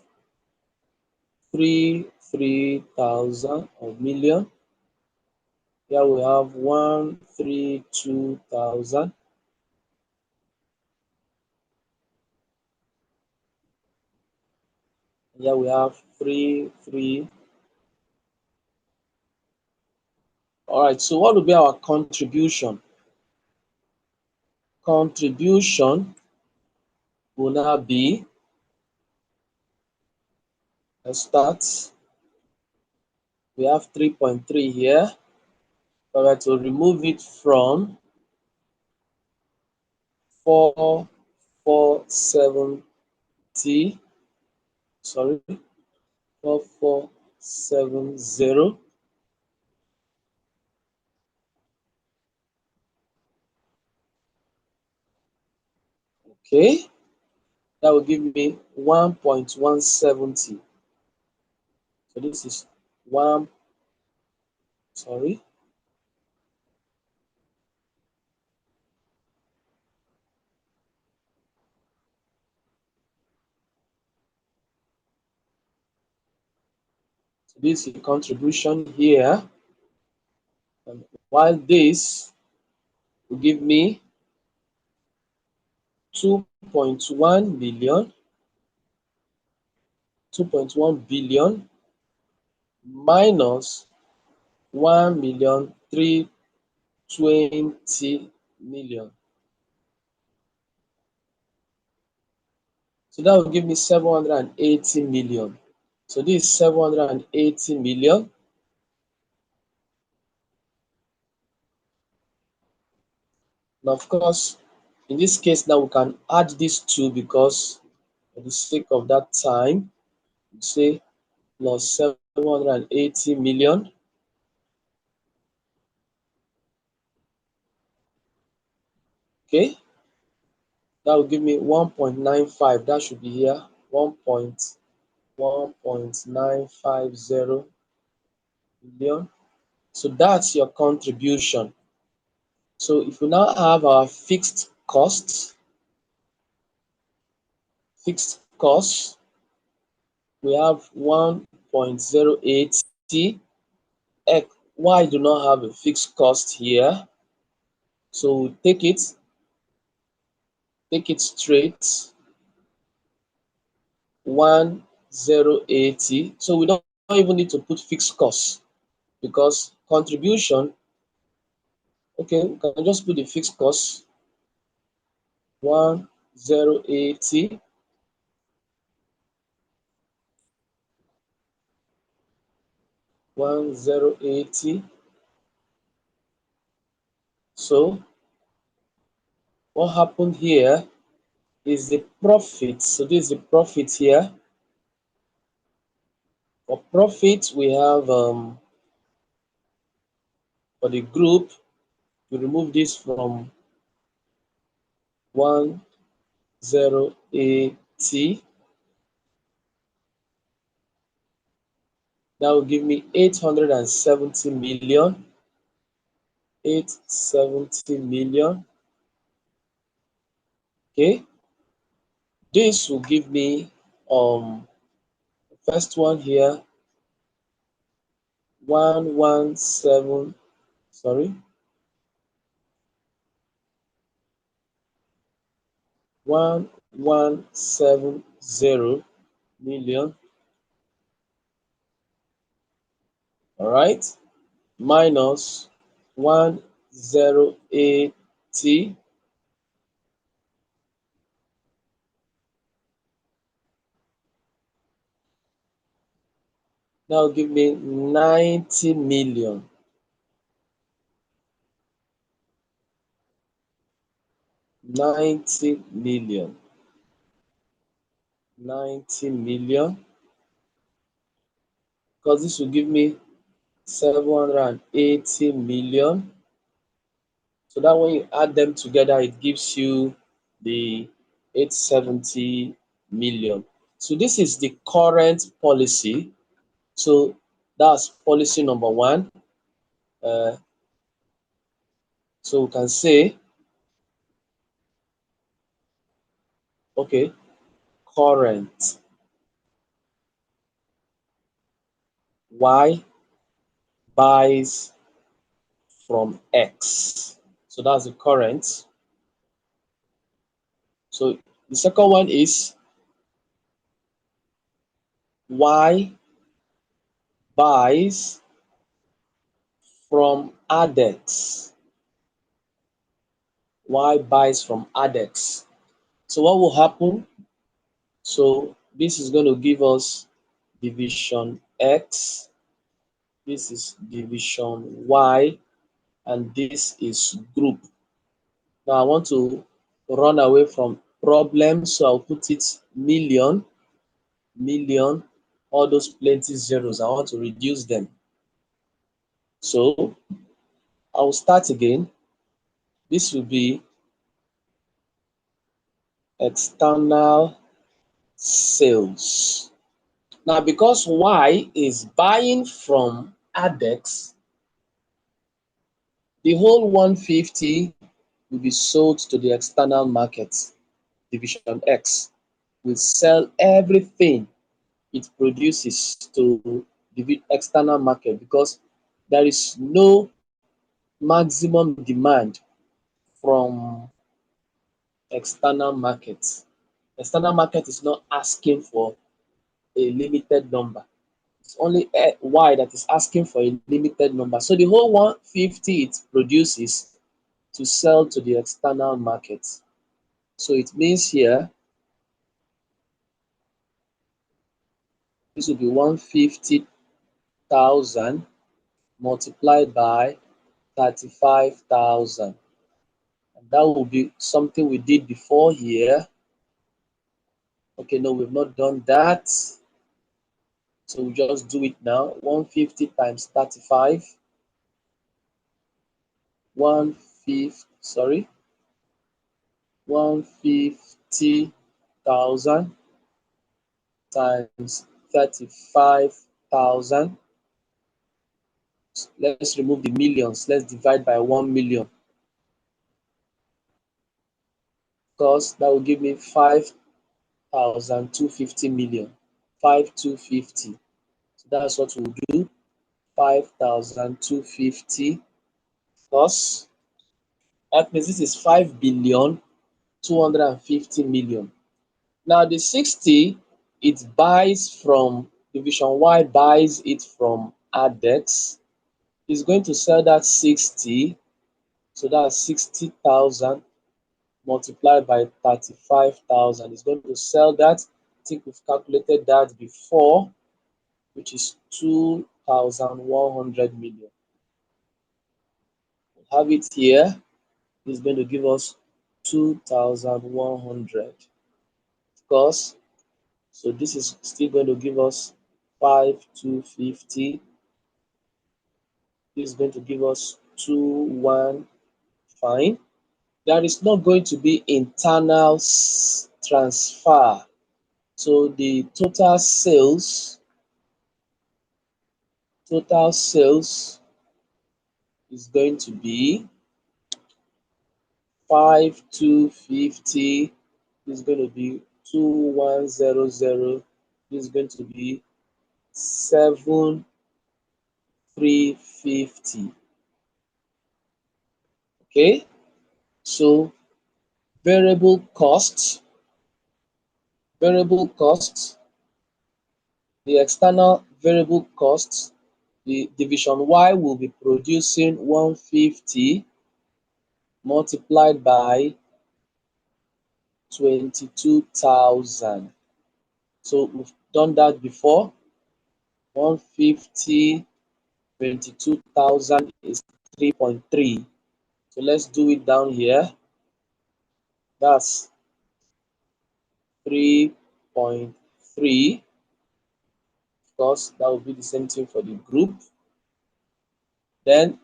3,000 or million. Here we have 132,000. Here we have 3. All right, so what will be our contribution? Contribution will now be, let's start. We have 3.3 here. If I were to remove it from 4470, sorry, 4470. Okay, that will give me 1.170. So this is one, sorry, so this is the contribution here. And while this will give me 2.1 million, 2.1 billion minus 1,320,000,000. So that will give me 780 million. So this is 780 million. Now, of course, in this case, now we can add these two because for the sake of that time, we say plus 780 million. Okay, that will give me 1.95. That should be here. 1.1950 billion. So that's your contribution. So if we now have our fixed costs, we have 1.08. Why do not have a fixed cost here? So we take it straight, 1080. So we don't even need to put fixed costs because contribution, okay, we can just put the fixed cost 1080 1080. So what happened here is the profit. So this is the profit here. For profit, we have for the group, we remove this from 1080. That will give me 870 million. 870 million. Okay, this will give me the first one here 117, sorry, 1170 million. All right, minus 1080. That will give me 90 million. 90 million. 90 million. Because this will give me 780 million. So that when you add them together, it gives you the 870 million. So this is the current policy. So that's policy number one. Uh, so we can say, okay, current Y buys from X. So that's the current. So the second one is Y buys from Adex. Y buys from Adex. So what will happen? So this is going to give us division X, this is division Y, and this is group. Now I want to run away from problem, so I'll put it million, million, all those plenty zeros. I want to reduce them. So I'll start again. This will be external sales. Now, because Y is buying from Adex, the whole 150 will be sold to the external market. Division X will sell everything it produces to the external market because there is no maximum demand from external market. External market is not asking for a limited number. It's only Y that is asking for a limited number. So the whole 150 it produces to sell to the external market. So it means here this will be 150,000 multiplied by 35,000. And that will be something we did before here. Okay, no, we've not done that. So we just do it now. 150 times 35. 150,000 times 35,000. Let's remove the millions. Let's divide by 1 million because that will give me 5,250 million. 5,250. So that's what we'll do. 5,250 plus that means this is 5,250,000,000. Now the 60 it buys from division Y buys it from Adex. Is going to sell that 60, so that's 60,000 multiplied by 35,000. It's going to sell that. I think we've calculated that before, which is 2,100 million. We'll have it here. It's going to give us 2,100. Of course, so this is still going to give us 5,250. This is going to give us 2,1. Fine. There is not going to be internal transfer. So the total sales is going to be 5,250. This is going to be 2,100. This is going to be 7,350. Okay, so variable costs, the external variable costs, the division Y will be producing 150 multiplied by 22,000. So we've done that before. 150, 22,000 is 3.3. So let's do it down here. That's 3.3. Of course, that will be the same thing for the group. Then,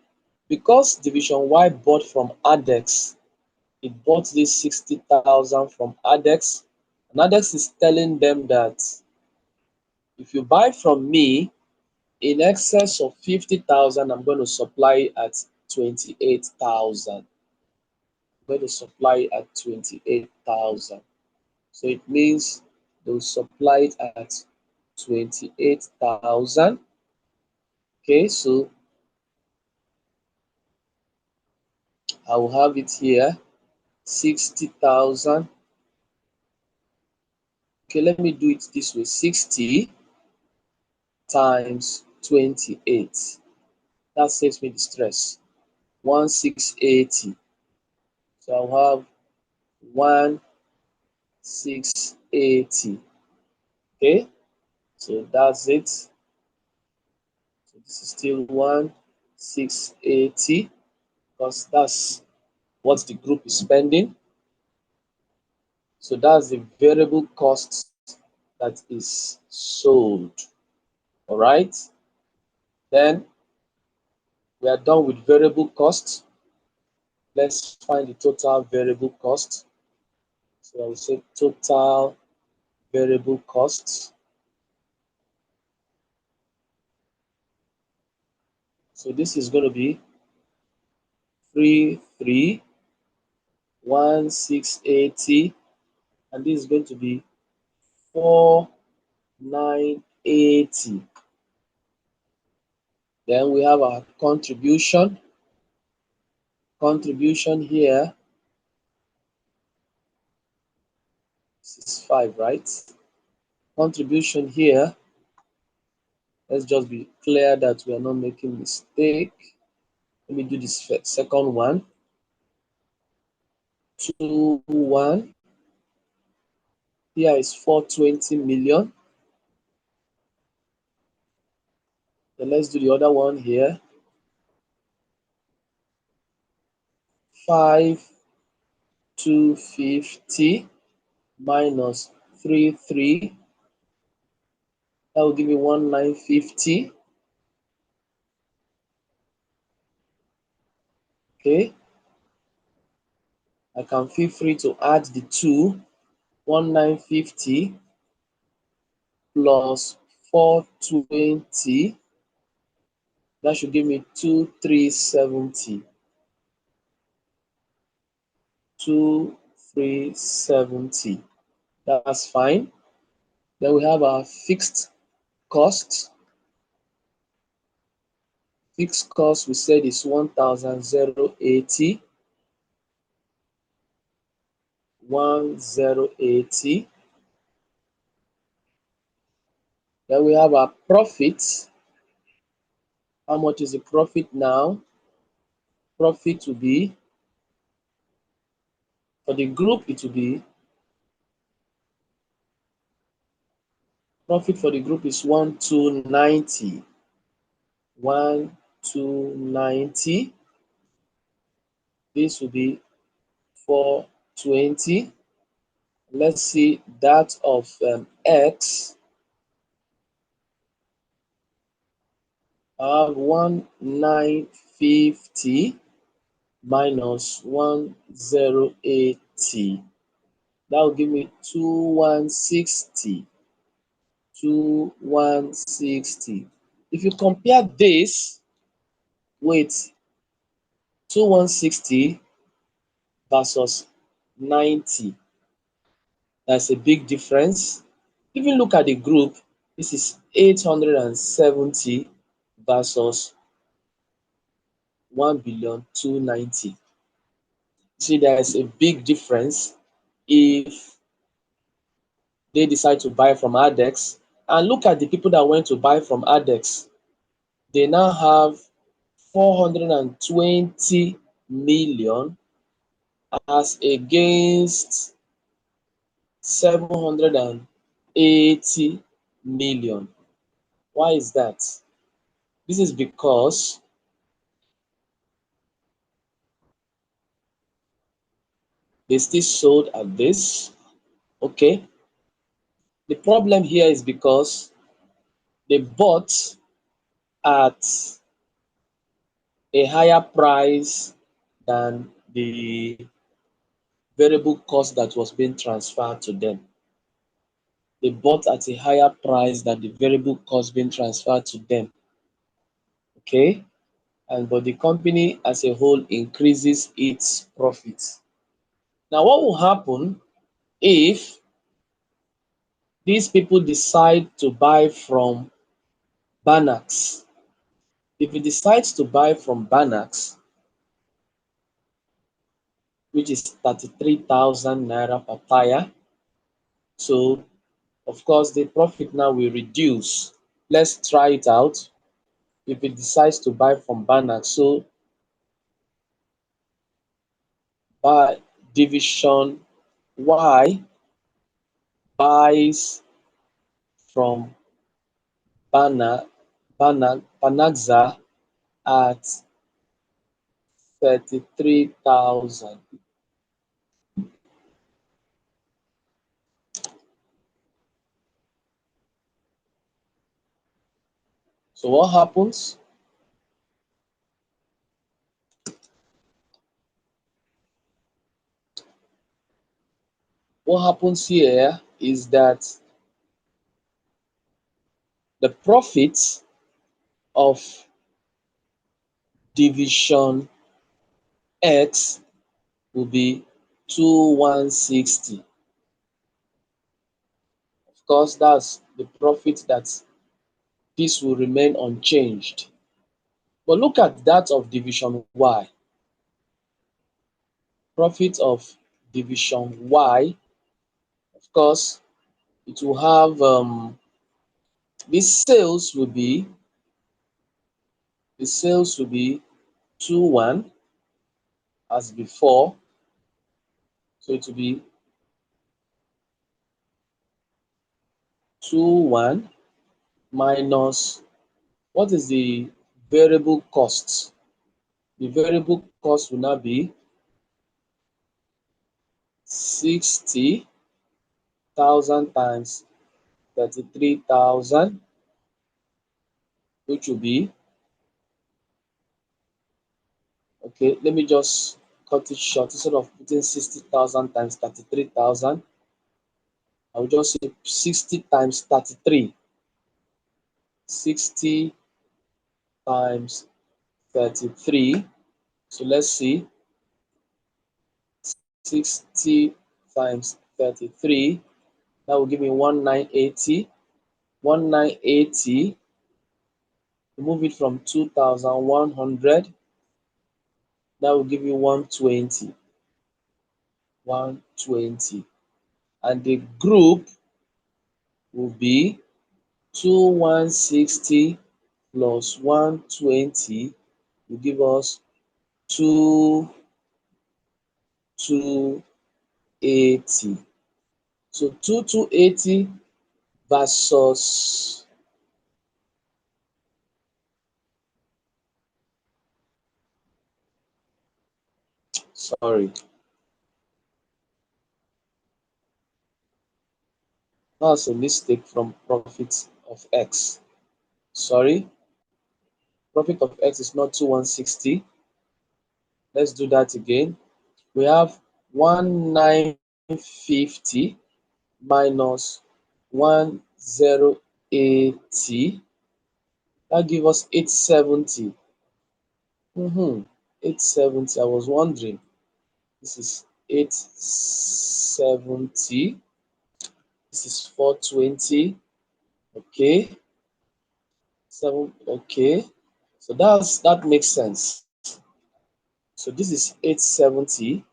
because division Y bought from Adex, it bought this 60,000 from Adex, and Adex is telling them that if you buy from me, In excess of 50,000, I'm going to supply at 28,000. I'm going to supply at 28,000. So it means they'll supply it at 28,000. Okay, so I will have it here 60,000. Okay, let me do it this way 60 times 28. That saves me the stress. 1680. So I'll have 1680. Okay, so that's it. So this is still 1680 because that's what the group is spending. So that's the variable cost that is sold. All right. Then we are done with variable cost. Let's find the total variable cost. So I will say total variable costs. So this is going to be 331680, and this is going to be 4980. Then we have our contribution. Contribution here is 5, right? Contribution here, let's just be clear that we are not making mistake. Let me do this second one. 21. Here is 420 million. Then let's do the other one here. 5250 minus 33. That will give me 1950. Okay. I can feel free to add the 2. 1950 plus 420. That should give me 2370. 2370. That's fine. Then we have our fixed cost. Fixed cost we said is 1080. 1080. Then we have our profit. How much is the profit now? Profit will be, for the group, it will be, profit for the group is 1290. 1290. This will be 420. Let's see that of X. I have 1950 minus 1080. That will give me 2160. 2160. If you compare this with 2160 versus 90, that's a big difference. Even look at the group, this is 870 versus 1,290,000,000. See, there is a big difference if they decide to buy from Adex. And look at the people that went to buy from Adex. They now have 420 million as against 780 million. Why is that? This is because they still sold at this. Okay. The problem here is because they bought at a higher price than the variable cost that was being transferred to them. They bought at a higher price than the variable cost being transferred to them. Okay, and but the company as a whole increases its profits. Now, what will happen if these people decide to buy from Banax? If it decides to buy from Banax, which is 33,000 naira per tire, so of course the profit now will reduce. Let's try it out. If it decides to buy from Banax, so by Division Y buys from Banaxa at 33,000. So what happens? What happens here is that the profit of Division X will be 2160. Of course, that's the profit that this will remain unchanged. But look at that of Division Y. Profit of Division Y, of course, it will have this sales will be the sales will be 2-1 as before. So it will be 2-1 minus what is the variable cost? The variable cost will now be 60,000 times 33,000, which will be, okay, let me just cut it short. Instead of putting 60,000 times 33,000, I will just say 60 times 33. 60 times 33. So let's see, 60 times 33, that will give me 1980. 1980, remove it from 2,100, that will give you 120. 120. And the group will be 2160 plus 120 will give us 2280. So 2280 versus, sorry, that's a mistake from profit of X. Sorry, profit of X is not 2160. Let's do that again. We have 1950 minus 1080. That gives us 870. 870. I was wondering. This is 870. This is 420. Okay. 7. Okay. So that makes sense. So this is 870.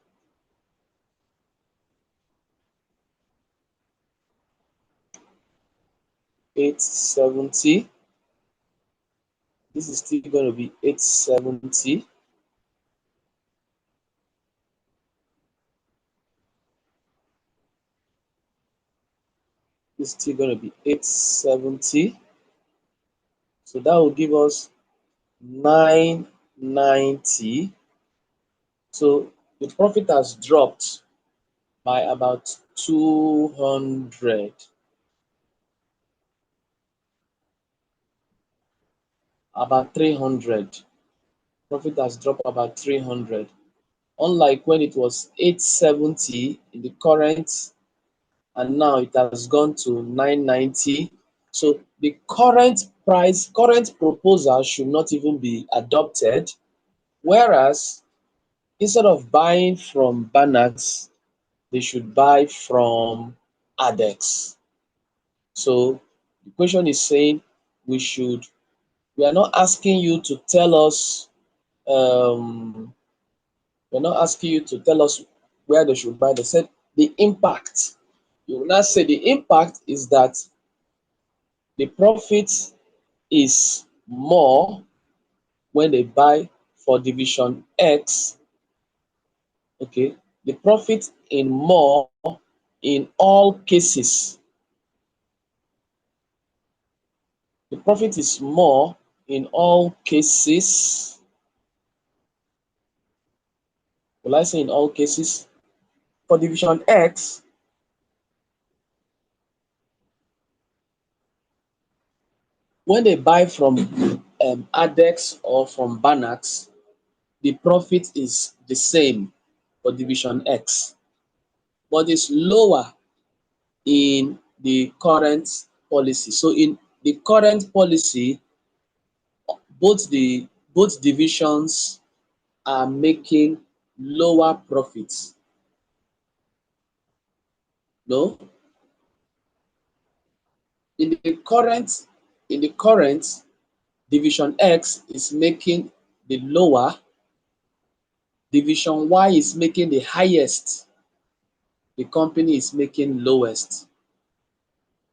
870. This is still going to be 870. This is still going to be 870. So that will give us 990. So the profit has dropped by about 200. About 300. Profit has dropped about 300. Unlike when it was 870 in the current, and now it has gone to 990. So the current current proposal should not even be adopted, whereas instead of buying from Banax, they should buy from Adex. So the question is saying we should, we are not asking you to tell us, um, we're not asking you to tell us where they should buy. They said the impact. You will not say the impact is that the profit is more when they buy for division X. Okay, the profit in more in all cases. The profit is more in all cases. Will I say in all cases? For division X, when they buy from Adex or from Banax, the profit is the same for division X, but it's lower in the current policy. So in the current policy, both divisions are making lower profits. No, in the current division X is making the lower, division Y is making the highest, the company is making lowest.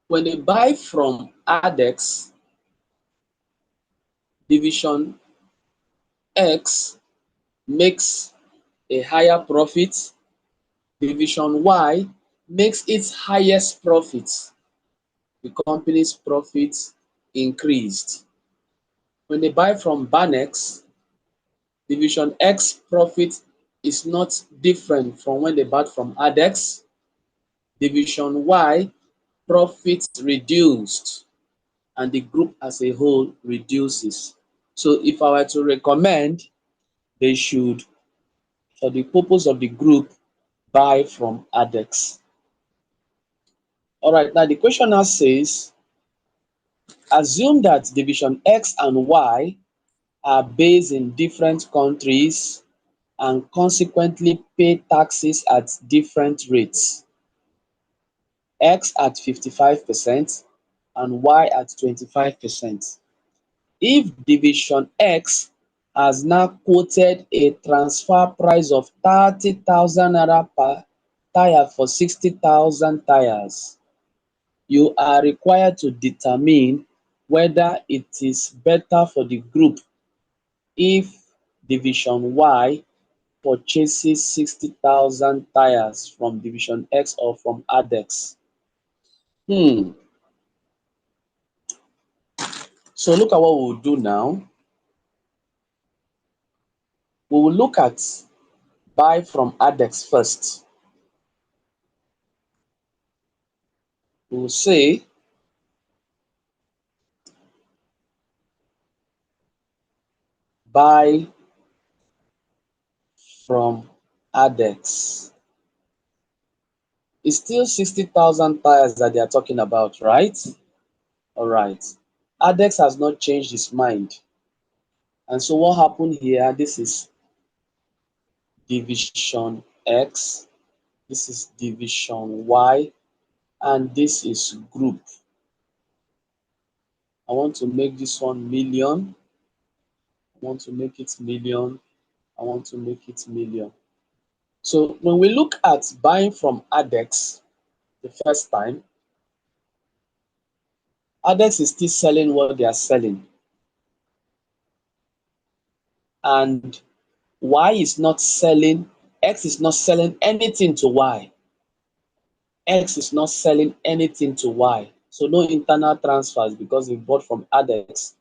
When they buy from Adex, division X makes a higher profit, division Y makes its highest profit. The company's profit increased. When they buy from Banex, division X profit is not different from when they bought from Adex. Division Y profit reduced and the group as a whole reduces. So if I were to recommend, they should, for the purpose of the group, buy from Adex. All right, now the question now says, assume that division X and Y are based in different countries and consequently pay taxes at different rates. X at 55% and Y at 25%. If division X has now quoted a transfer price of 30,000 naira per tire for 60,000 tires, you are required to determine whether it is better for the group if division Y purchases 60,000 tires from division X or from Adex. Hmm. So look at what we'll do now. We will look at buy from Adex first. We will say buy from Adex. It's still 60,000 tires that they are talking about, right? All right. Adex has not changed his mind. And so what happened here? This is division X, this is division Y, and this is group. I want to make this one million. I want to make it million. I want to make it million. So when we look at buying from Adex the first time, Adex is still selling what they are selling. And Y is not selling, X is not selling anything to Y. X is not selling anything to Y. So no internal transfers because they bought from Adex.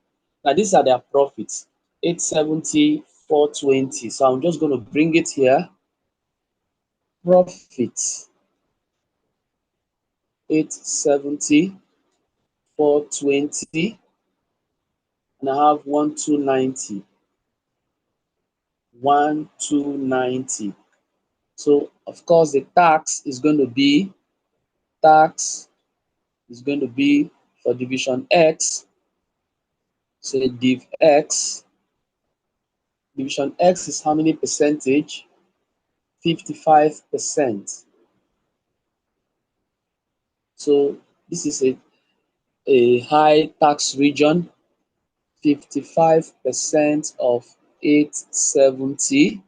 Now these are their profits. 870, 420. So I'm just going to bring it here. Profit 870, 420, and I have 1290. 1290. So of course the tax is going to be for division X Say div x, division x is how many percentage? 55%. So this is a high tax region. 55% of 870.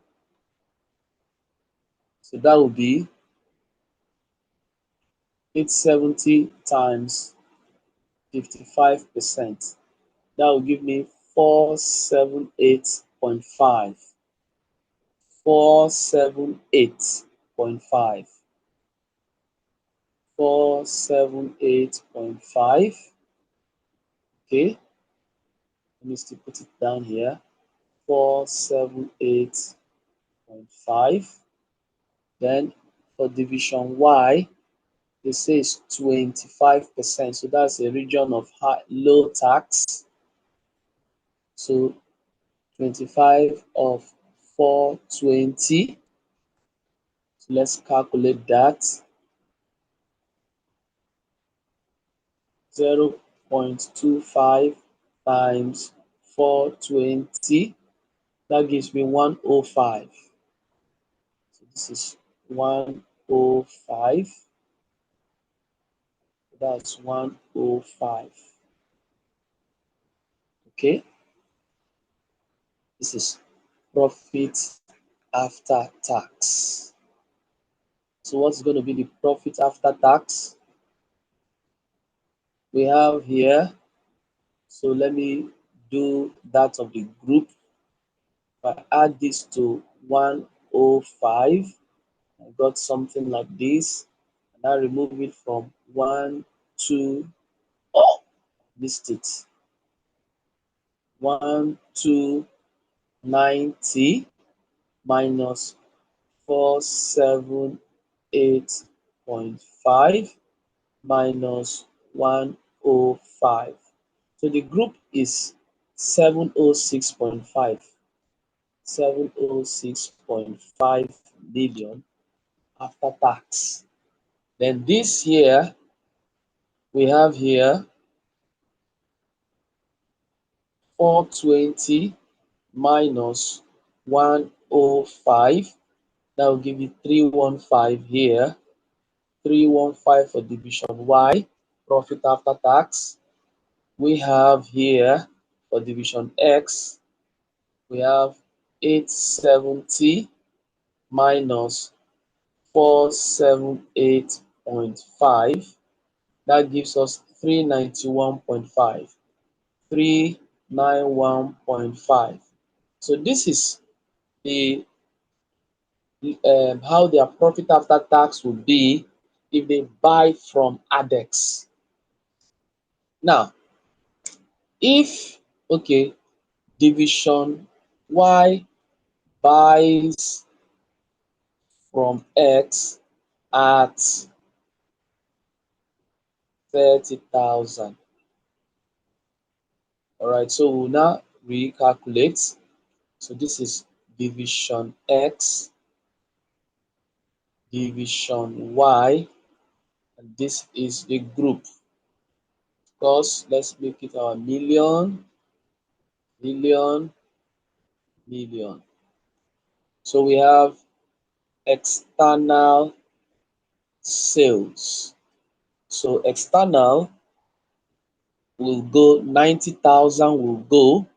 So that would be 870 times 55%. That will give me 478.5. 478.5. 478.5. Okay, let me still put it down here. 478.5. Then for division Y, they say it's 25%. So that's a region of low tax. So 25 of 420. So let's calculate that. 0.25 times 420. That gives me 105. So this is 105. That's 105. Okay. This is profit after tax. So what's going to be the profit after tax? We have here, so let me do that of the group. If I add this to 105, I got something like this. And I remove it from 1, 2, oh, missed it. 1, 2, 90 minus 478.5 minus 105. So the group is 706.5. 706.5 million after tax. Then this year, we have here 420 minus 105. That will give you 315 here. 315 for division Y, profit after tax. We have here for division X, we have 870 minus 478.5. That gives us 391.5. 391.5. So this is the how their profit after tax would be if they buy from ADEX. Now, if okay, division Y buys from X at 30,000. All right, so we'll now recalculate. So this is division X, division Y, and this is the group. Of course, let's make it our million, million, million. So we have external sales. So external will go 90,000 will go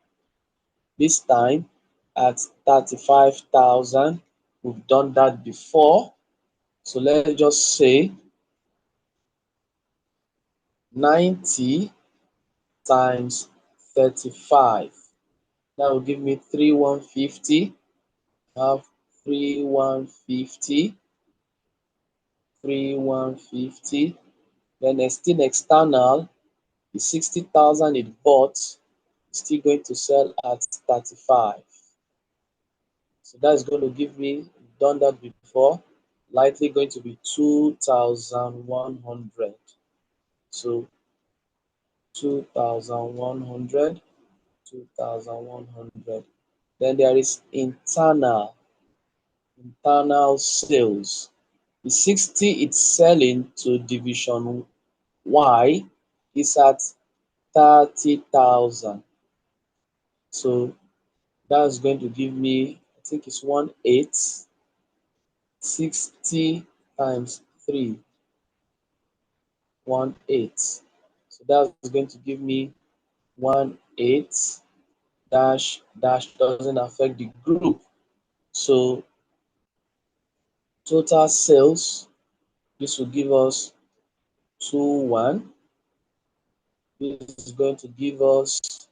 this time at 35,000. We've done that before. So let's just say 90 times 35. That will give me 3150. Have 3150. 3150. Then it's still external. The 60,000 it bought is still going to sell at 35. So that's going to give me, done that before, likely going to be 2,100. So 2,100, 2,100. Then there is internal sales. The 60 it's selling to division Y is at 30,000. So that's going to give me, I think it's 1860 times 3, 18. So that's going to give me 18 dash dash doesn't affect the group. So total sales, this will give us 21. This is going to give us,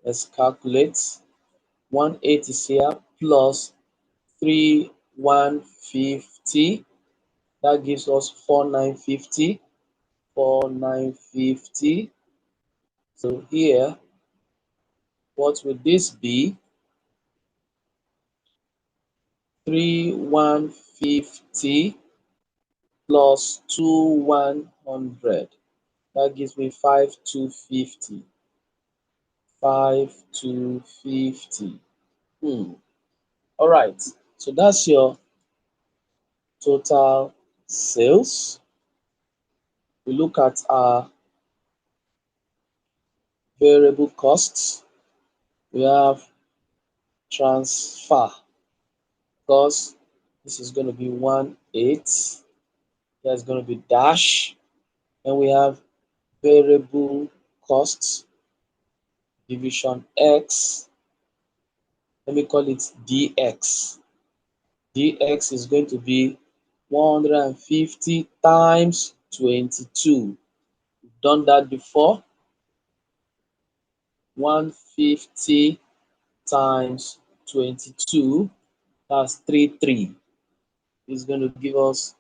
let's calculate, 18 is here plus 3150. That gives us 4950. 4950. So here, what would this be? 3150 plus 2100. That gives me 5250. 5250. All right. So that's your total sales. We look at our variable costs. We have transfer cost. This is going to be 18. There's going to be dash. And we have variable costs, division x. Let me call it dx. Dx is going to be 150 times 22. We've done that before. 150 times 22, that's 33. It's going to give us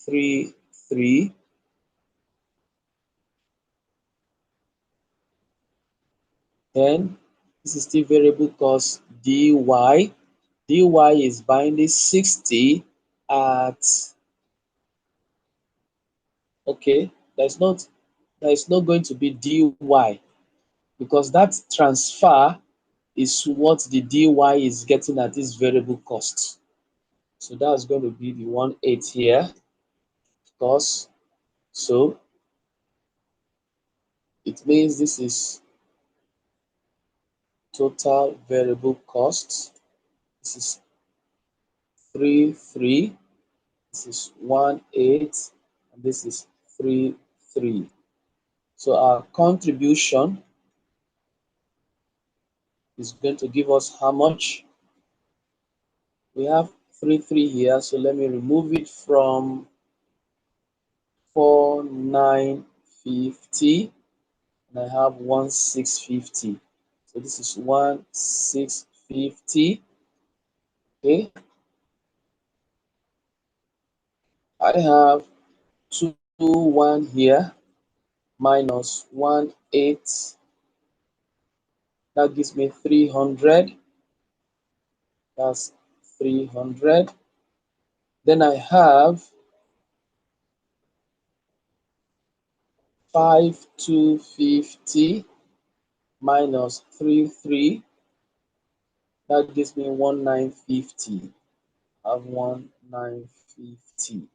33. Then this is still variable cost dy. dy is binding 60 at, okay, there is not going to be dy because that transfer is what the dy is getting at this variable cost. So that's going to be the 18 here, of course. So it means this is total variable cost. This is 33. This is 18, and this is 33. So our contribution is going to give us how much? We have 33 here, so let me remove it from 4950, and I have 1650. So this is 1650. Okay, I have 21 here minus 18. That gives me 300. That's 300. Then I have 5250 minus 33. That gives me 1950. I have 1950.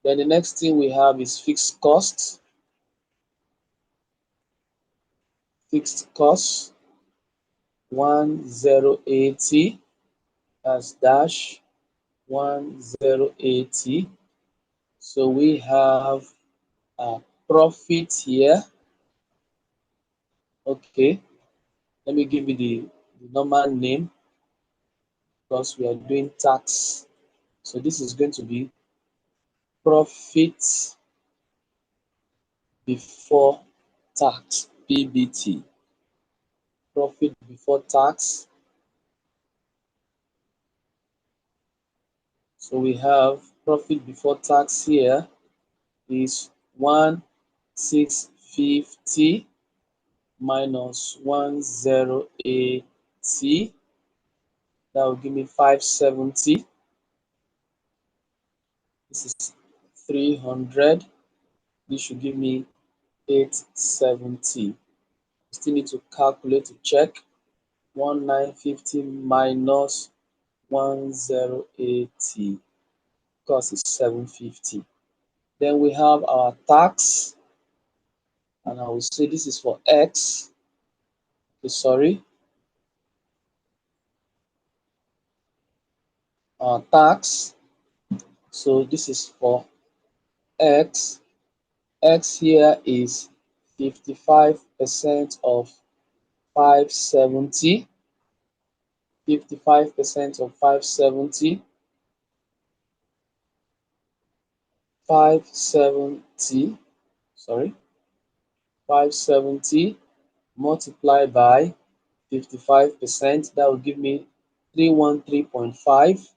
Then the next thing we have is fixed costs. Fixed costs 1080. That's dash 1080. So we have a profit here. Okay, let me give you the normal name because we are doing tax. So this is going to be profit before tax, PBT. Profit before tax. So we have profit before tax here is 1650 minus 1080. That will give me 570. This is 300. This should give me 870. Still need to calculate to check. 1950 minus 1080 because it's 750. Then we have our tax, and I will say this is for X. sorry, tax. So this is for x. X here is 55% of 570. 55% of 570. 570, sorry, 570 multiplied by 55%. That will give me 313.5.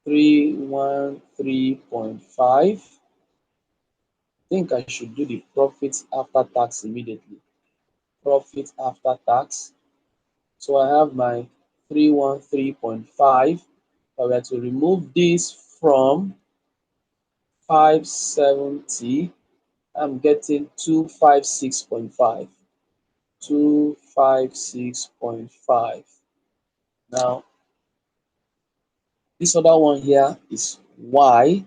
313.5. I think I should do the profit after tax immediately. Profit after tax. So I have my 313.5. If I were to remove this from 570, I'm getting 256.5. 256.5. Now, this other one here is y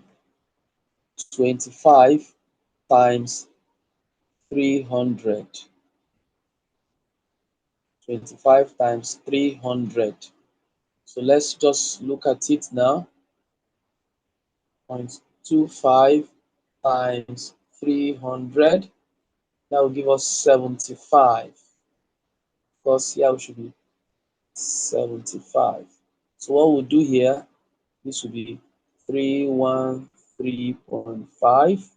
25 times 300. 25 times 300. So let's just look at it now. 0.25 times 300. That will give us 75. Because here we should be 75. So what we'll do here, this will be 313.5.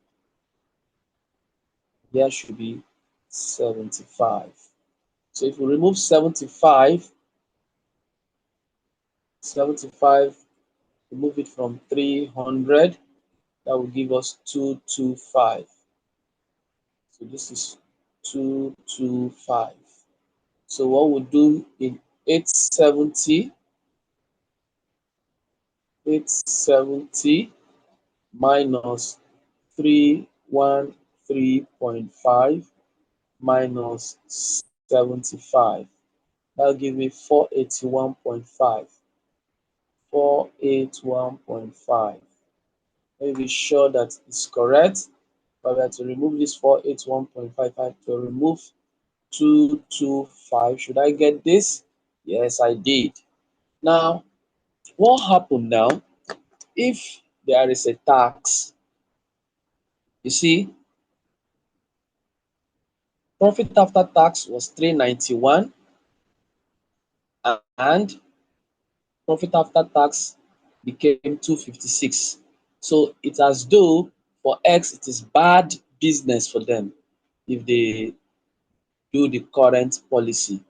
Here should be 75. So if we remove 75, remove it from 300, that will give us 225. So this is 225. So what we'll do in 870, 870 minus 313.5 minus 75. That'll give me 481.5. 481.5. Let me be sure that it's correct. But we have to remove this 481.5. I have to remove 225. Should I get this? Yes, I did. Now, what happened now if there is a tax? You see, profit after tax was 391 and profit after tax became 256. So it's as though for X it is bad business for them if they do the current policy.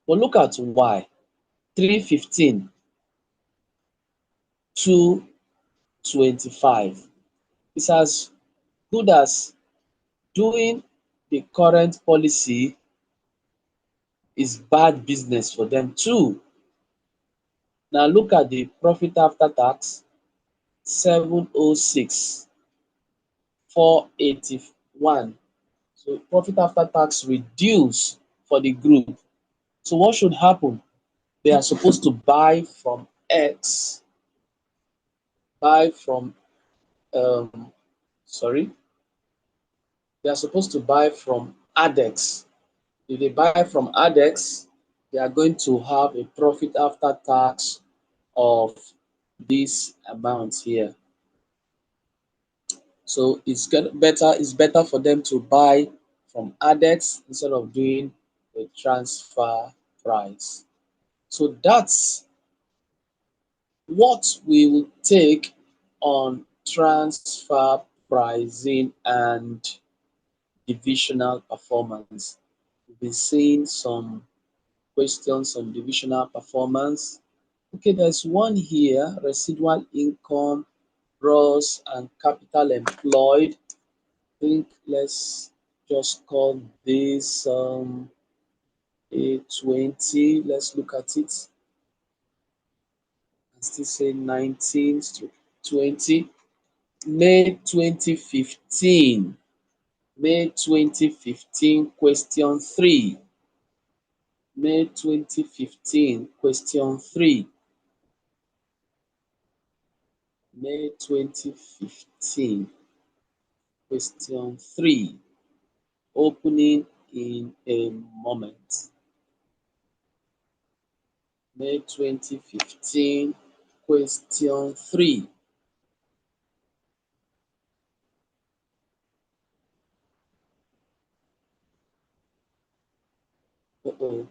But look at Y, 315, 225. It's as good as doing the current policy is bad business for them too. Now look at the profit after tax, 706, 481. So profit after tax reduce for the group. So what should happen? They are supposed to buy from X, buy from sorry, they are supposed to buy from ADEX. If they buy from ADEX, they are going to have a profit after tax of this amount here. So it's better for them to buy from ADEX instead of doing a transfer price. So that's what we will take on transfer pricing and divisional performance. We've been seeing some questions on divisional performance. Okay, there's one here, residual income, gross and capital employed. I think let's just call this A20. Let's look at it and still say 19 to 20. May 2015. May 2015, question 3. May 2015, question 3. May 2015, question 3. Opening in a moment. May 2015, question 3. Uh-oh,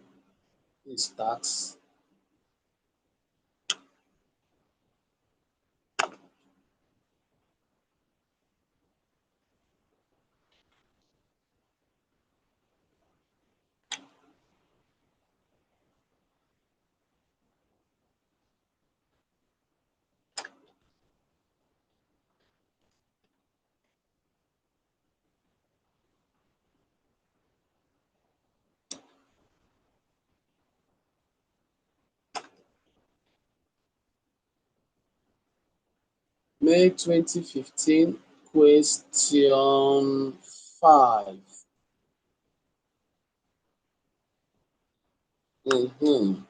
this tax. May 2015, question 5. Mhm.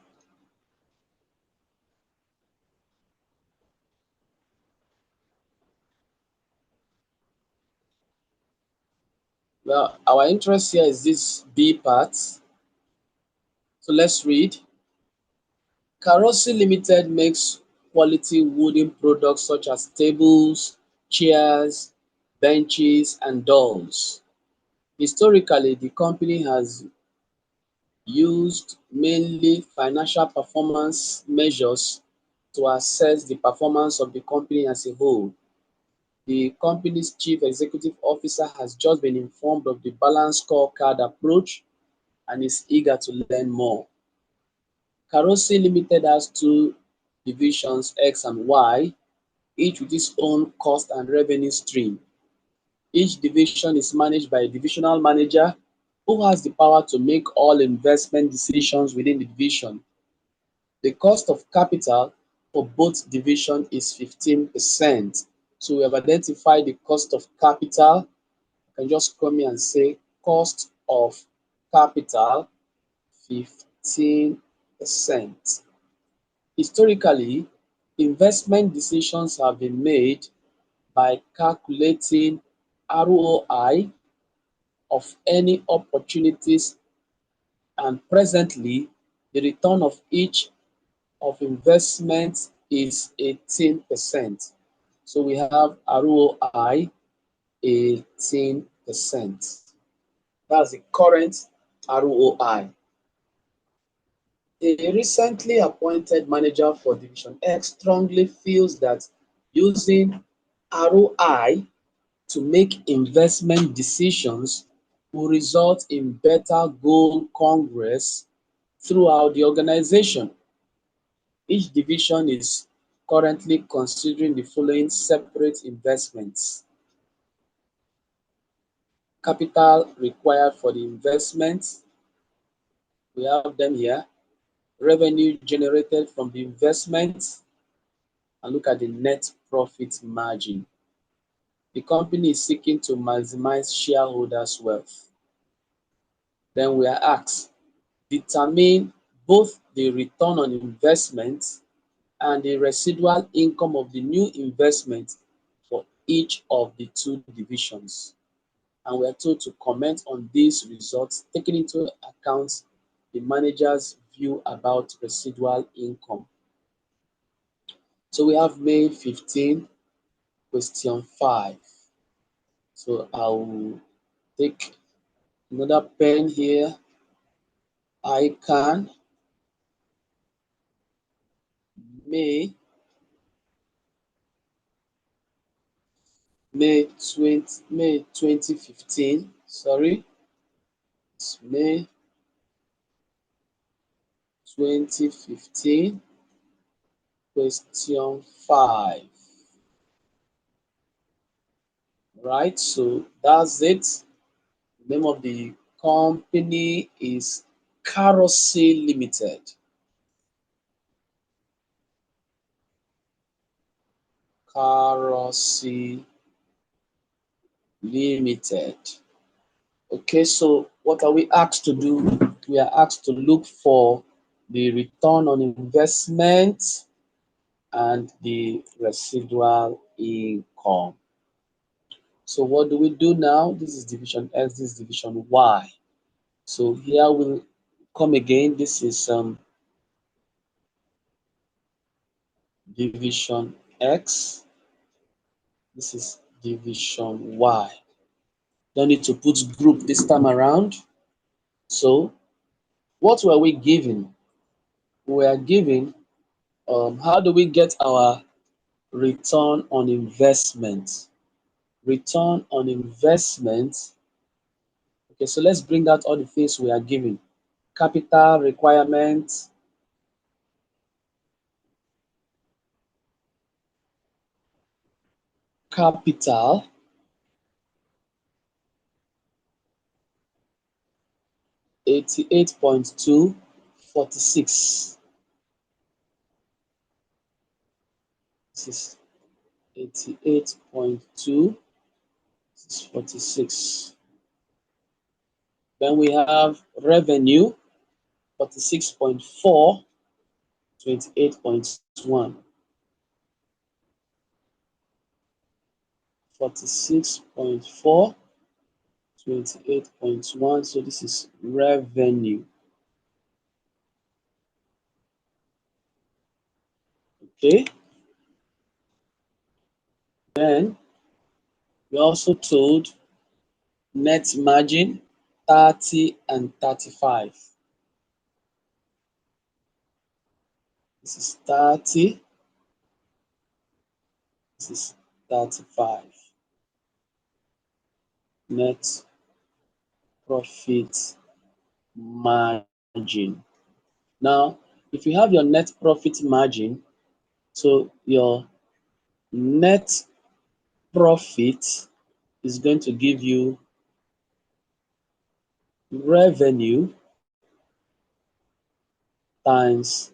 Well, our interest here is this B part. So let's read. Carosi Limited makes quality wooden products such as tables, chairs, benches, and doors. Historically, the company has used mainly financial performance measures to assess the performance of the company as a whole. The company's chief executive officer has just been informed of the balanced scorecard approach and is eager to learn more. Carosi Limited has two divisions, X and Y, each with its own cost and revenue stream. Each division is managed by a divisional manager who has the power to make all investment decisions within the division. The cost of capital for both divisions is 15%. So we have identified the cost of capital. You can just come here and say cost of capital 15%. Historically, investment decisions have been made by calculating ROI of any opportunities, and presently the return of each of investment is 18%. So we have ROI 18%. That's the current ROI. A recently appointed manager for Division X strongly feels that using ROI to make investment decisions will result in better goal congress throughout the organization. Each division is currently considering the following separate investments: capital required for the investment, we have them here, revenue generated from the investment, and look at the net profit margin. The company is seeking to maximize shareholders' wealth. Then we are asked, determine both the return on investment and the residual income of the new investment for each of the two divisions. And we are told to comment on these results, taking into account the manager's view about residual income. So we have May 15, question 5. So I will take another pen here. I can May May 2015. Sorry, it's May 2015, question 5. Right, so that's it. The name of the company is Carousel Limited. Carousel Limited. Okay, so what are we asked to do? We are asked to look for the return on investment and the residual income. So what do we do now? This is division X, this is division Y. So here we'll come again. This is division X. This is division Y. Don't need to put group this time around. So what were we given? We are given how do we get our return on investment? Return on investment. Okay, so let's bring out all the things we are given. Capital requirement, capital, 88.2, 46. This is 88.2, 46. Then we have revenue, 46.4, 28.1. 46.4, 28.1. So this is revenue. Okay. Then we also told net margin 30 and 35. This is 30. This is 35. Net profit margin. Now, if you have your net profit margin, so your net profit is going to give you revenue times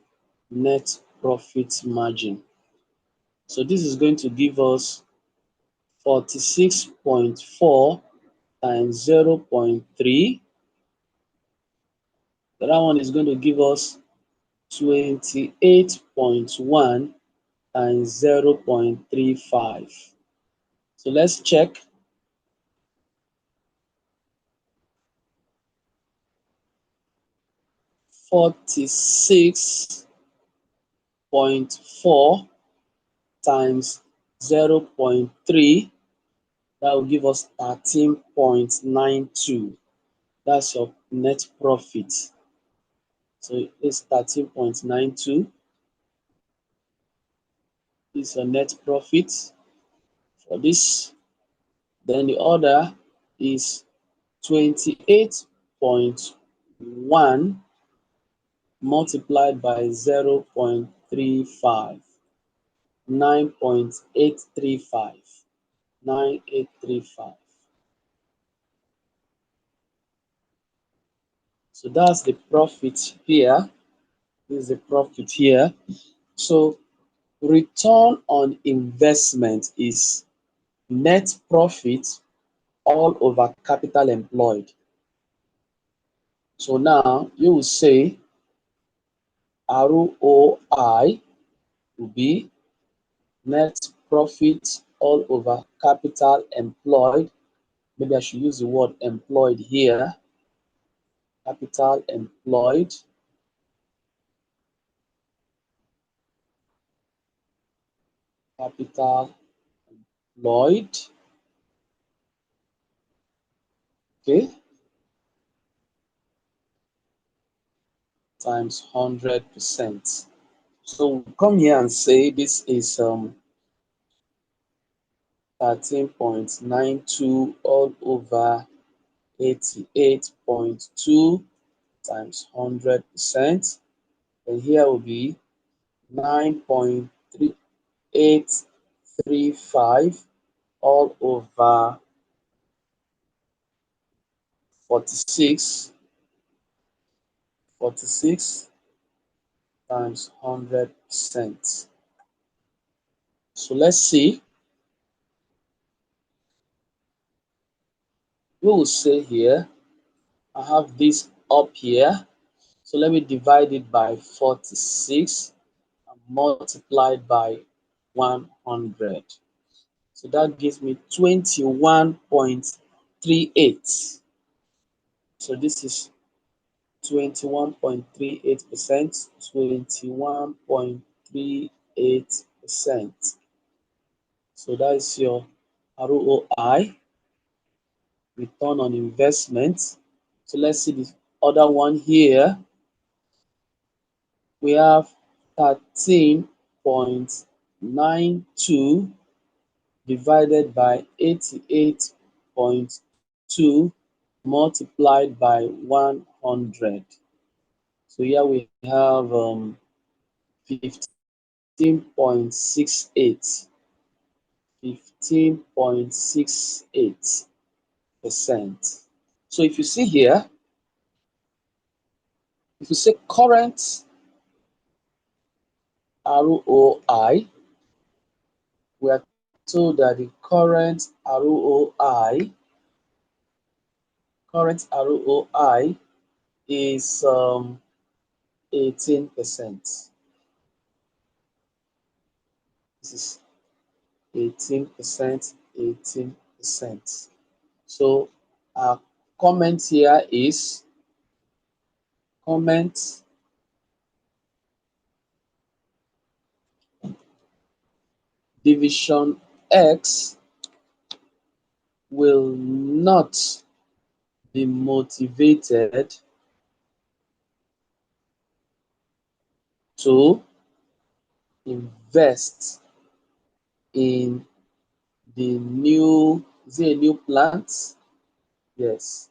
net profit margin. So this is going to give us 46.4 times 0.3. The other one is going to give us 28.1 times 0.35. So let's check. 46.4 times 0.3, that will give us 13.92. That's your net profit. So it's 13.92 is your net profit for this. Then the other is 28.1 multiplied by 0.35, 9.835, 9835. So that's the profit here. This is the profit here. So return on investment is net profit all over capital employed. So now you will say ROI will be net profit all over capital employed. Maybe I should use the word employed here. Capital employed. Capital employed. Okay. Times 100%. So we'll come here and say this is 13.92 all over 88.2 times 100%. And here will be 9.3835 all over 46, 46 times 100%. So let's see. We will say here, I have this up here. So let me divide it by 46 and multiply it by 100. So that gives me 21.38. So this is 21.38%, 21.38%. So that is your ROI, return on investment. So let's see the other one here. We have 13.92 divided by 88.2 multiplied by 100. So here we have 15.68, 15.68%. So if you see here, if you say current ROI, we are told that the current ROI is 18%. This is 18%, 18%. So our comment here is comment division X will not be motivated to invest in the new, is it a new plant? Yes.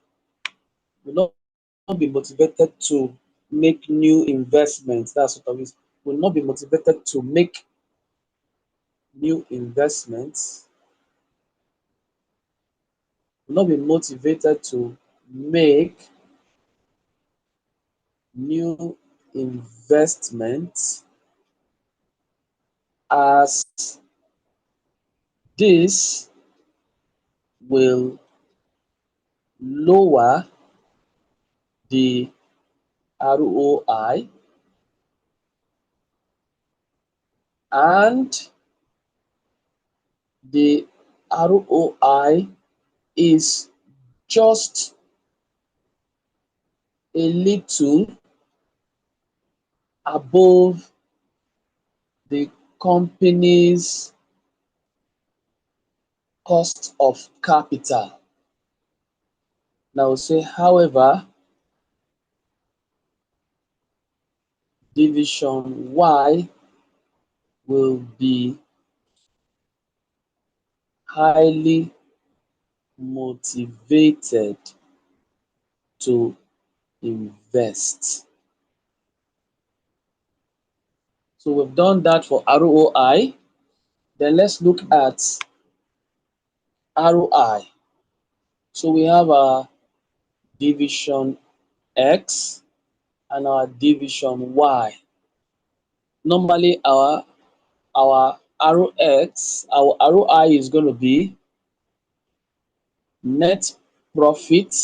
Will not be motivated to make new investments. That's what I mean. Will not be motivated to make new investments. Will not be motivated to make new investments as this will lower the ROI and the ROI is just a little above the company's cost of capital. Now say, however, division Y will be highly motivated to invest. So we've done that for ROI. Then let's look at ROI. So we have our division X and our division Y. Normally our our ROI is going to be net profit.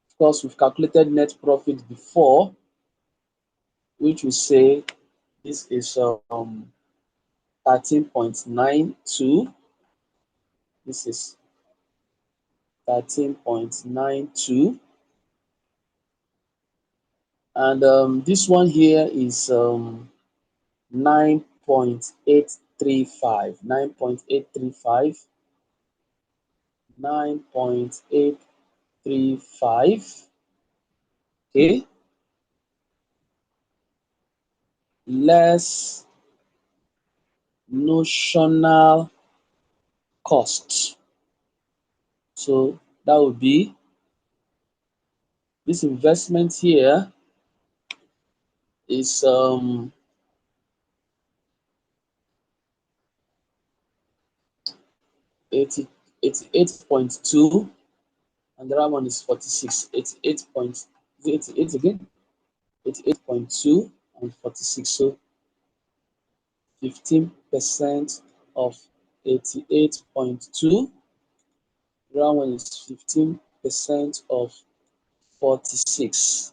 Of course, we've calculated net profit before, which we say this is 13.92. This is 13.92. And this one here is 9.835, 9.835, 9.835. Okay, less notional cost. So that would be this investment here is 88.2, and the other one is 46. 88 again, 88.2 and 46. So 15% of 88.2. The other one is 15% of 46.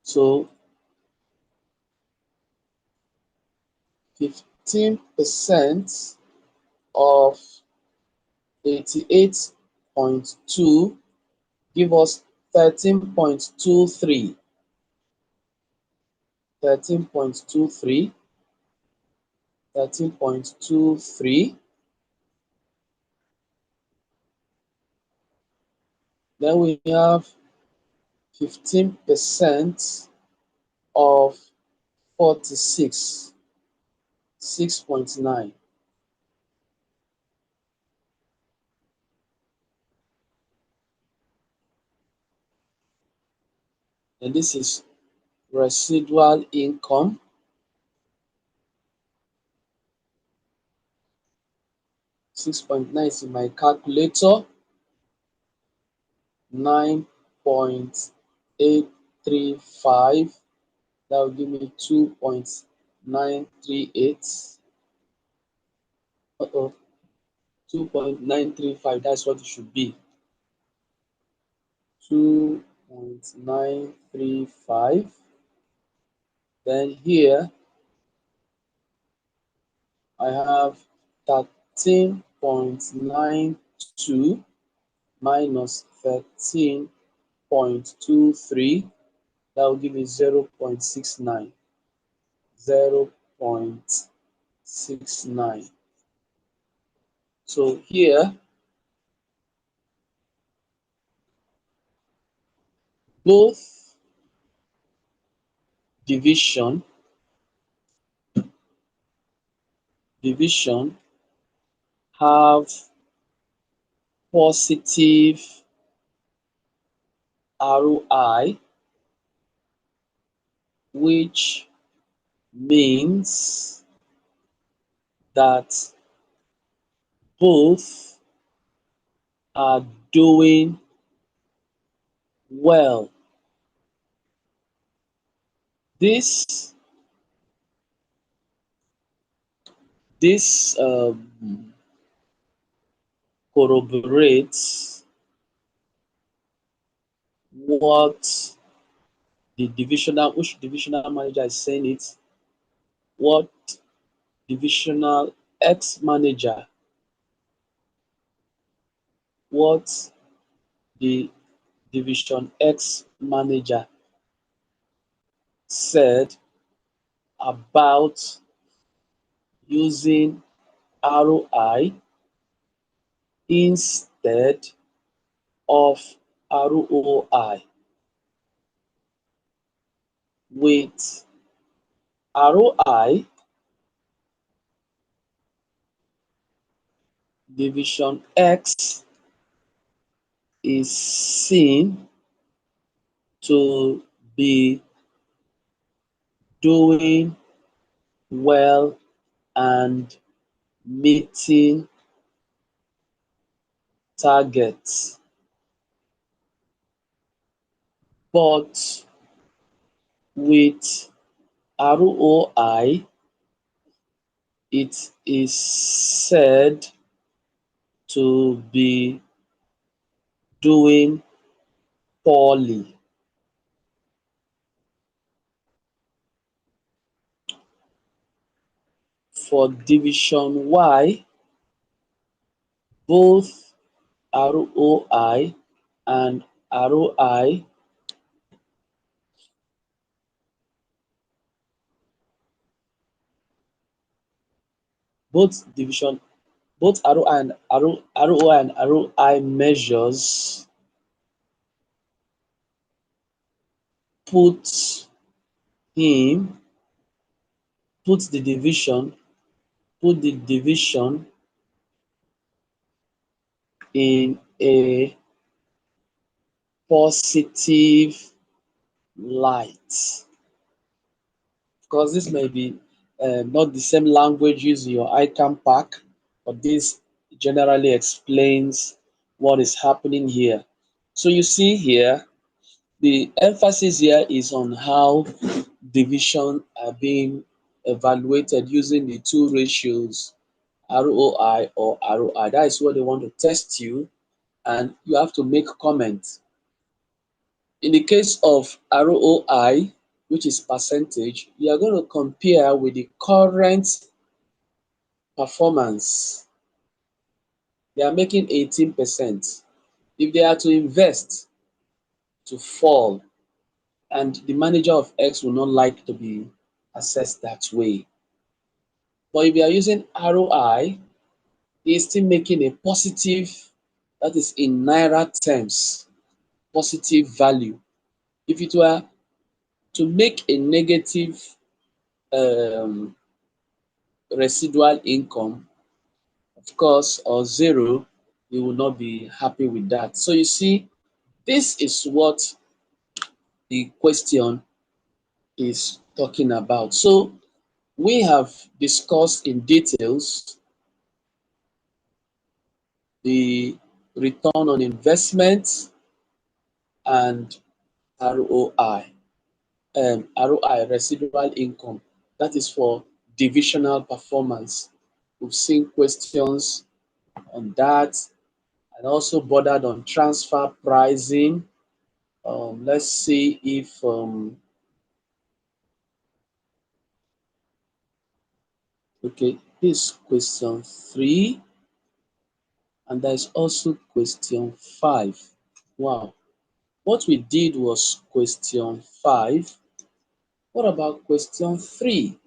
So 15% of 88.2 give us 13.23. 13.23. 13.23. Then we have 15% of 46, 6.9. And this is residual income. 6.9 is in my calculator. 9.835. That will give me 2.938. Uh-oh. 2.935. That's what it should be. 2.935. Then here I have 13.92 minus 13.23. That will give me 0.69. 0.69. So here, both division division have positive ROI, which means that both are doing well. This corroborates what which divisional manager is saying it, what divisional X manager, what the division X manager said about using ROI instead of ROI. With ROI, division X is seen to be doing well and meeting targets. But with ROI, it is said to be doing poorly. For division Y, both ROI and ROI both division both ROI and ROI and ROI measures put him put the division put the division in a positive light. Because this may be not the same language used in your ICANN pack, but this generally explains what is happening here. So you see here, the emphasis here is on how division are being evaluated using the two ratios, ROI or ROI. That is what they want to test you, and you have to make comments. In the case of ROI, which is percentage, you are going to compare with the current performance. They are making 18%. If they are to invest, to fall, and the manager of X will not like to be assessed that way. But if you are using ROI, he is still making a positive, that is in naira terms, positive value. If it were to make a negative um, residual income, of course, or zero, you will not be happy with that. So you see, this is what the question is talking about. So we have discussed in details the return on investment and ROI, ROI, residual income. That is for divisional performance. We've seen questions on that and also bordered on transfer pricing. Let's see if, okay, this is question 3, and there is also question 5. Wow. What we did was question 5. What about question 3?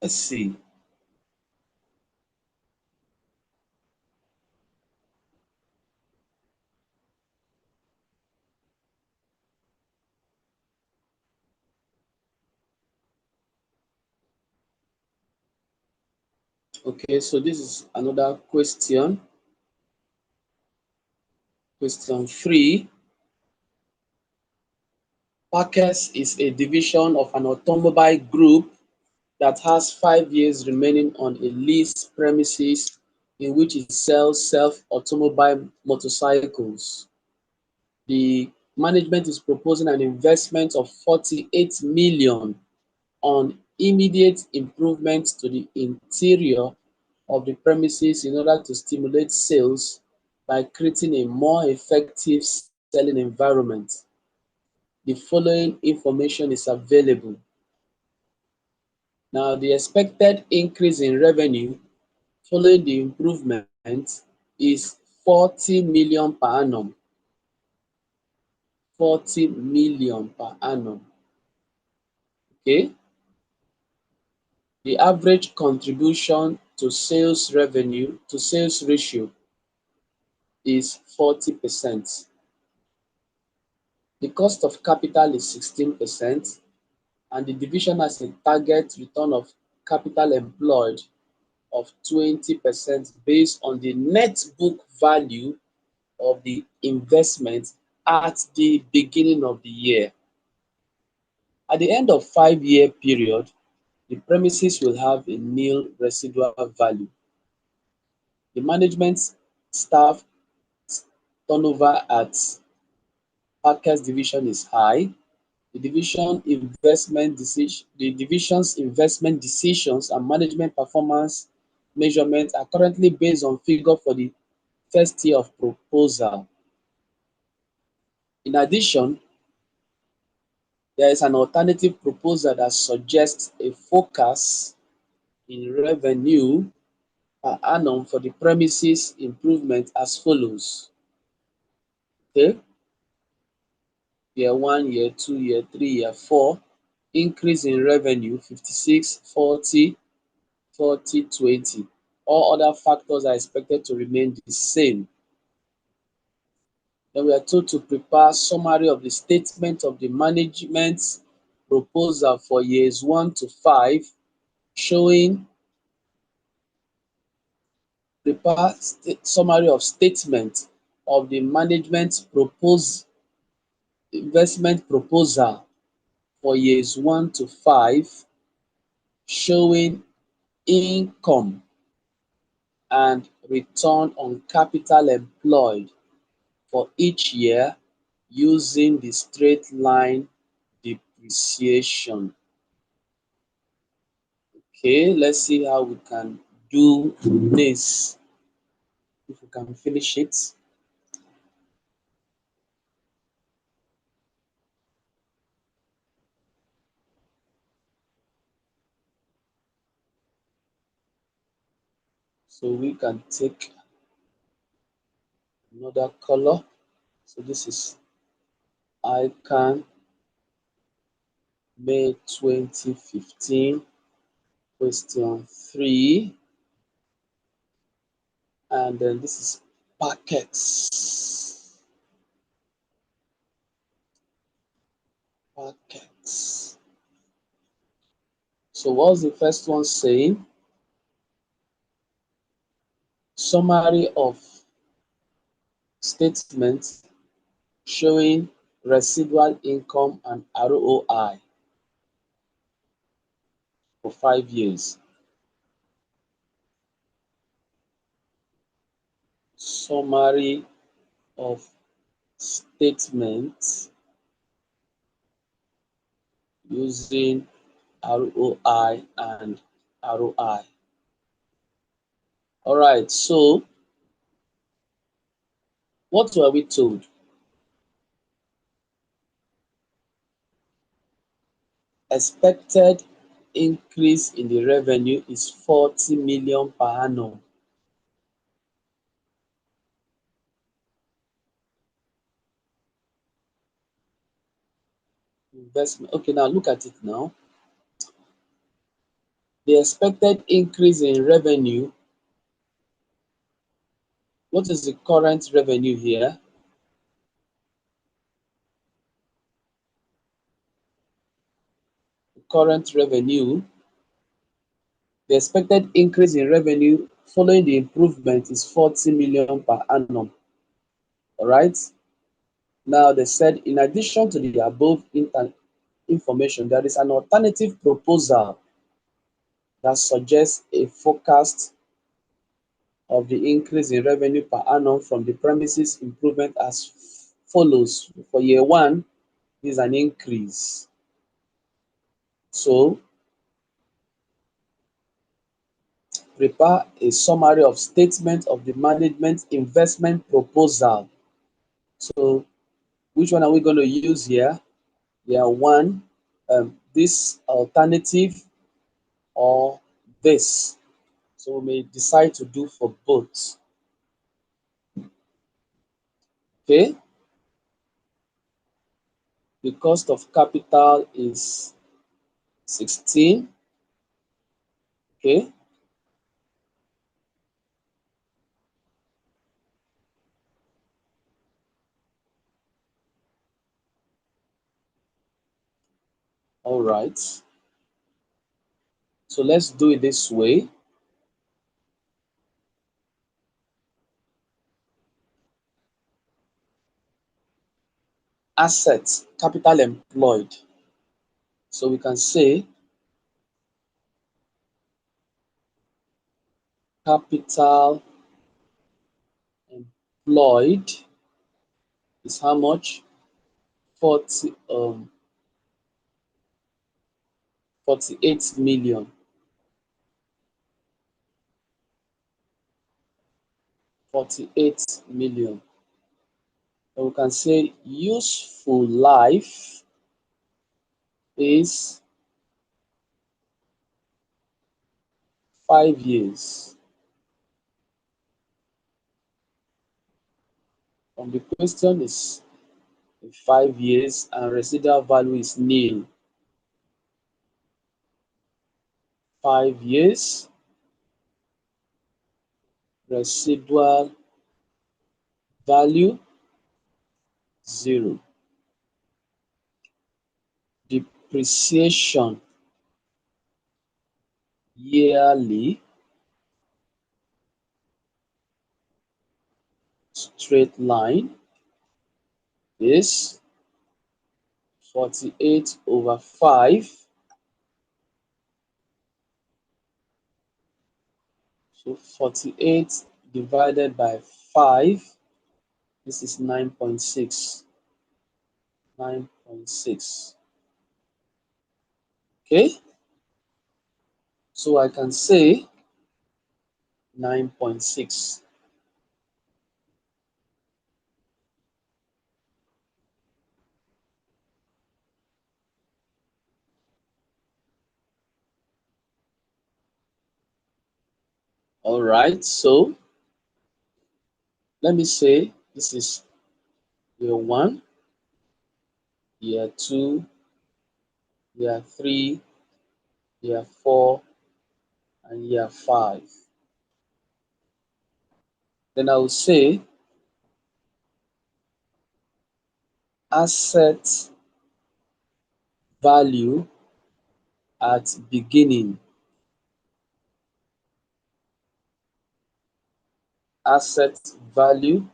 Let's see. Okay, so this is another question. Question 3. Parkes is a division of an automobile group that has 5 years remaining on a leased premises in which it sells self-automobile motorcycles. The management is proposing an investment of 48 million on immediate improvements to the interior of the premises in order to stimulate sales by creating a more effective selling environment. The following information is available. Now, the expected increase in revenue following the improvement is 40 million per annum. 40 million per annum. Okay. The average contribution to sales revenue to sales ratio is 40%. The cost of capital is 16%, and the division has a target return of capital employed of 20% based on the net book value of the investment at the beginning of the year. At the end of 5-year period, the premises will have a nil residual value. The management staff turnover at Parker's division is high. The division's investment decisions and management performance measurements are currently based on figure for the first year of proposal. In addition, there is an alternative proposal that suggests a focus in revenue per annum for the premises improvement as follows. Okay, year 1, year 2, year 3, year 4, increase in revenue 56, 40, 40, 20. All other factors are expected to remain the same. Then we are told to prepare summary of the statement of the management proposal for years 1 to 5, showing prepare summary of statement of the management investment proposal for years 1 to 5, showing income and return on capital employed for each year using the straight line depreciation. Okay, let's see how we can do this. If we can finish it. So we can take another color. So this is ICANN May 2015, question 3. And then this is packets. Packets. So what's the first one saying? Summary of statements showing residual income and ROI for 5 years. Summary of statements using ROI and ROI. All right, so what were we told? Expected increase in the revenue is 40 million per annum. Investment. Okay, now look at it now. The expected increase in revenue. What is the current revenue here? The current revenue. The expected increase in revenue following the improvement is 40 million per annum. All right. Now they said, in addition to the above information, there is an alternative proposal that suggests a forecast of the increase in revenue per annum from the premises improvement as follows. For year one, is an increase. So prepare a summary of statement of the management investment proposal. So which one are we going to use here? Yeah, one, this alternative or this. So we may decide to do for both. Okay, the cost of capital is 16. Okay, all right. So let's do it this way. Assets, capital employed. So we can say capital employed is how much? 48 million. 48 million. And we can say useful life is 5 years. The question is 5 years and residual value is nil. 5 years, residual value 0. Depreciation yearly straight line is 48 over 5. So 48 divided by 5, this is 9.6. 9.6. Okay, so I can say 9.6. All right, so let me say this is year one, year two, year three, year four, and year five. Then I will say asset value at beginning. Asset value,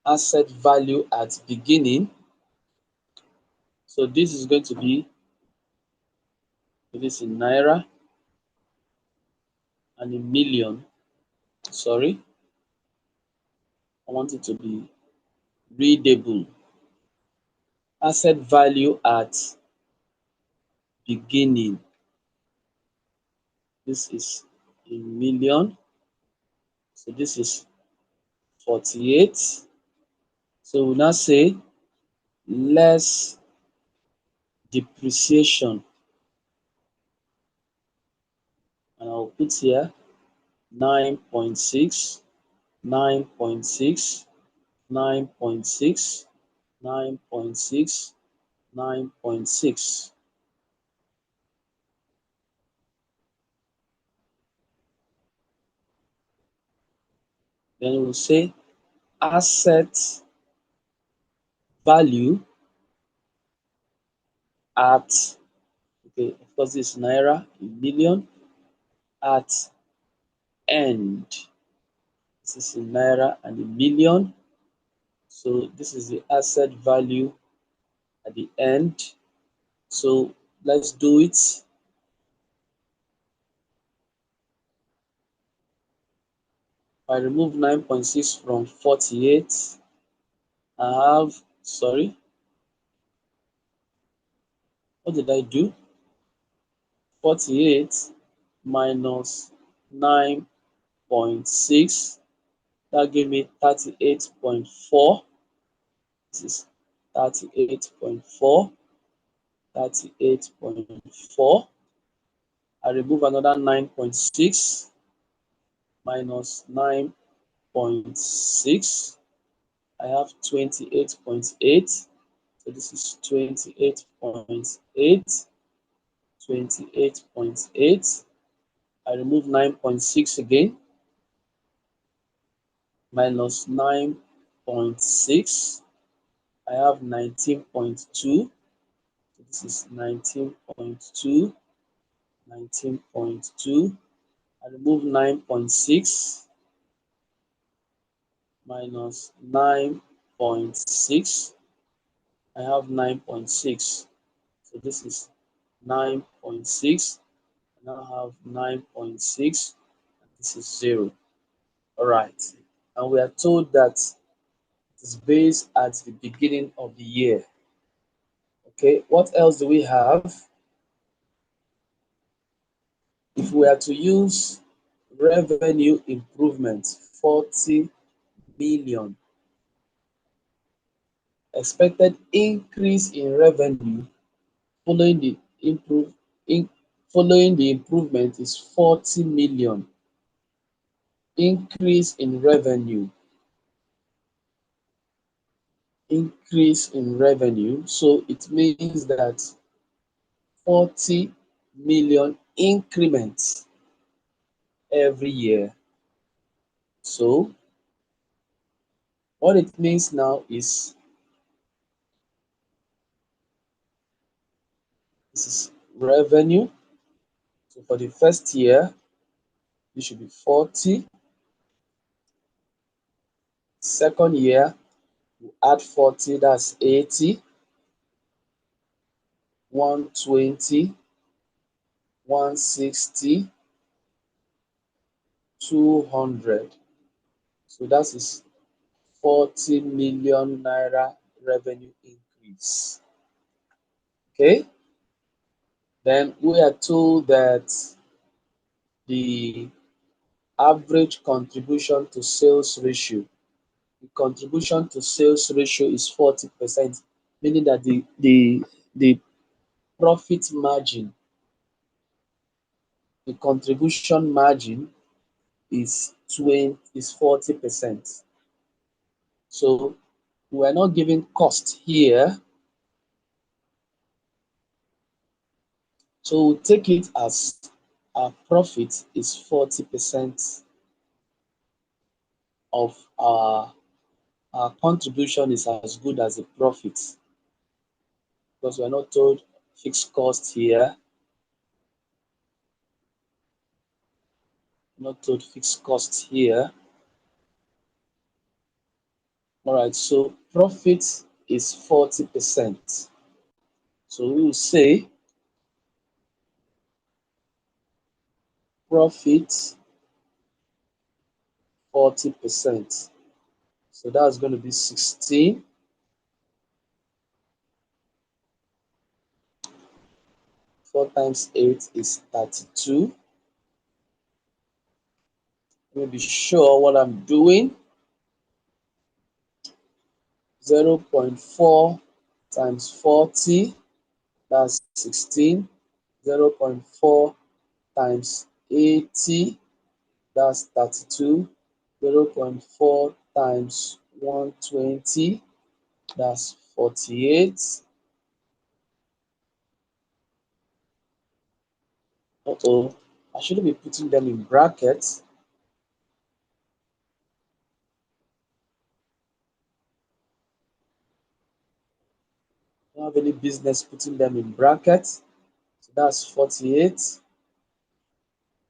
asset value at beginning. So this is going to be this in naira and in million. Sorry, I want it to be readable. Asset value at beginning. This is in million. So this is 48. So we now say less depreciation. And I'll put here 9.6, 9.6, 9.6, 9.6, 9.6. Then we'll say asset value at, okay, of course, this is naira in million at end. This is in naira and in million. So this is the asset value at the end. So let's do it. If I remove 9.6 from 48, I have, sorry, what did I do? 48 minus 9.6, that gave me 38.4. This is 38.4, 38.4. I remove another 9.6 minus 9.6. I have 28.8. So this is 28.8, 28.8. I remove 9.6 again, minus 9.6. I have 19.2. So this is 19.2, 19.2. I remove 9.6 minus 9.6. I have 9.6. So this is 9.6. I now have 9.6. This is 0. All right. And we are told that it is based at the beginning of the year. Okay. What else do we have? If we are to use revenue improvement, 40 million. Expected increase in revenue following the following the improvement is 40 million. Increase in revenue. Increase in revenue. So it means that 40 million increments every year. So what it means now is this is revenue. So for the first year, it should be 40. Second year, you add 40, that's 80, 120, 160, 200. So that is 40 million naira revenue increase. Okay. Then we are told that the average contribution to sales ratio, the contribution to sales ratio is 40%, meaning that the profit margin, the contribution margin is 40%. So we're not giving cost here. So we'll take it as our profit is 40% of our contribution is as good as the profit, because we're not told fixed cost here, not told fixed cost here. All right, so profit is 40%. So we will say profit 40%. So that's going to be 16. 4 times 8 is 32. Let me be sure what I'm doing. 0.4 times 40, that's 16. 0.4 times 80, that's 32. 0.4 times 120, that's 48. Uh-oh, I shouldn't be putting them in brackets. I don't have any business putting them in brackets. So that's 48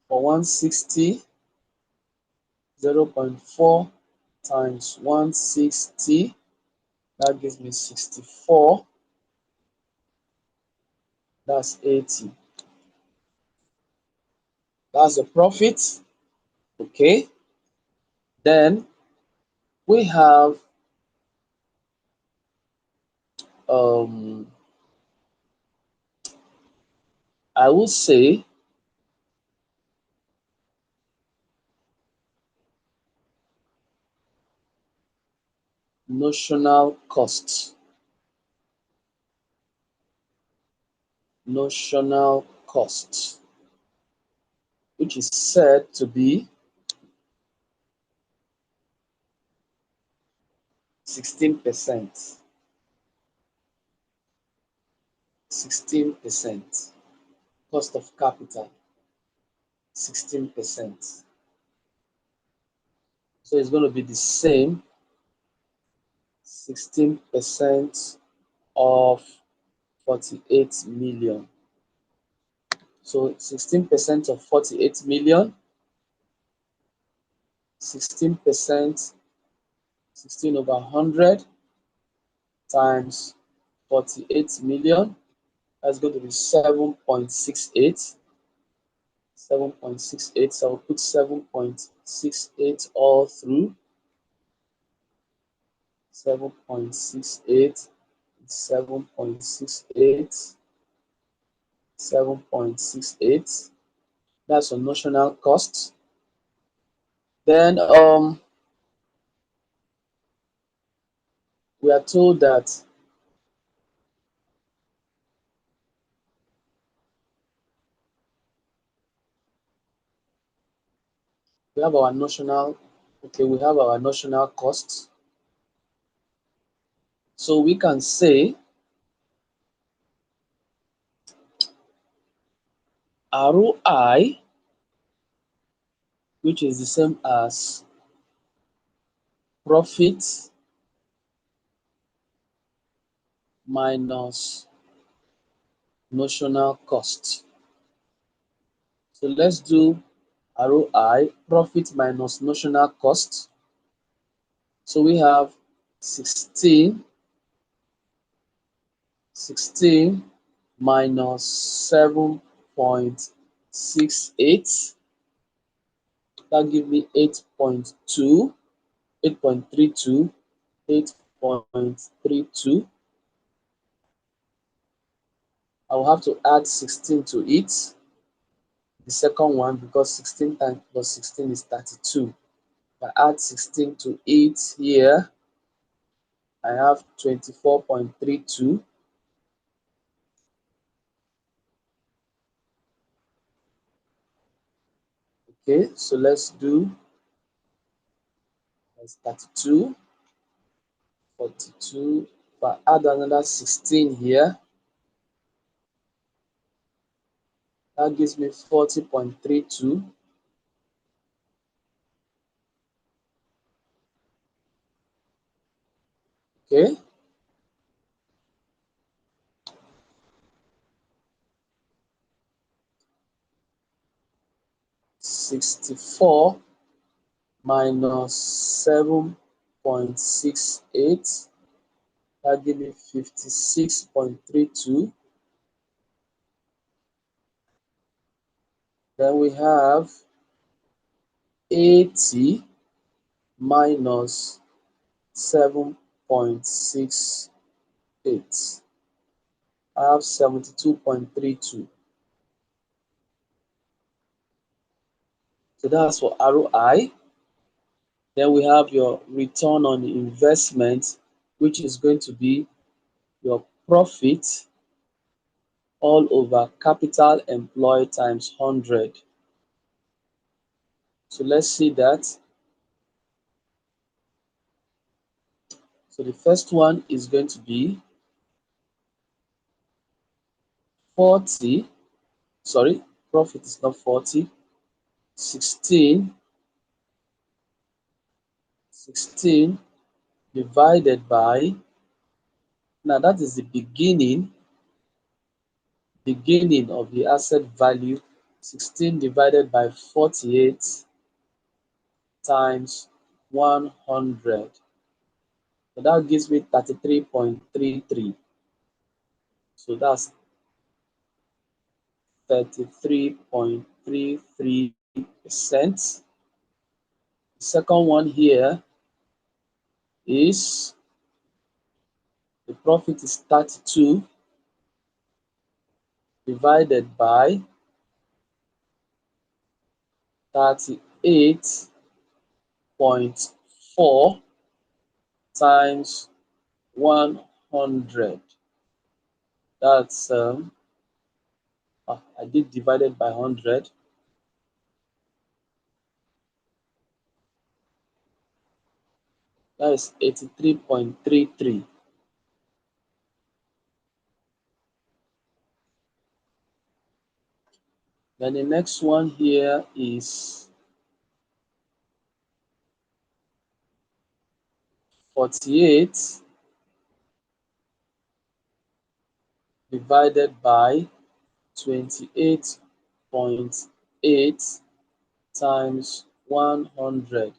for 160. 0.4 times 160, that gives me 64. That's 80. That's the profit. Okay. Then we have um I will say notional cost. Notional cost, which is said to be 16%. 16%. Cost of capital, 16%. So it's going to be the same, 16% of 48 million. So 16% of 48 million, 16%, 16 over 100 times 48 million. That's going to be 7.68. 7.68. So I'll put 7.68 all through. 7.68, 7.68, 7.68. That's a notional cost. Then we are told that we have our notional, okay, we have our notional costs. So we can say ROI, which is the same as profit minus notional cost. So let's do ROI, profit minus notional cost. So we have 16 minus 7.68. That gives me 8.2, 8.32, 8.32. I will have to add 16 to it, the second one, because 16 times plus 16 is 32. If I add 16 to it here, I have 24.32. Okay, so let's do that's 32, 42. If I add another 16 here, that gives me 40.32. Okay, 64 minus 7.68. That gives me 56.32. Then we have 80 minus 7.68. I have 72.32. So that's for ROI. Then we have your return on investment, which is going to be your profit all over capital employed times 100. So let's see that. So the first one is going to be 40, sorry, profit is not 40, 16, 16 divided by, now that is the beginning of the asset value, 16 divided by 48 times 100. So that gives me 33.33. So that's 33.33%. The second one here is the profit is 32 divided by 38.4 times 100. That's I did divided by 100. That is 83.33. Then the next one here is 48 divided by 28.8 times 100.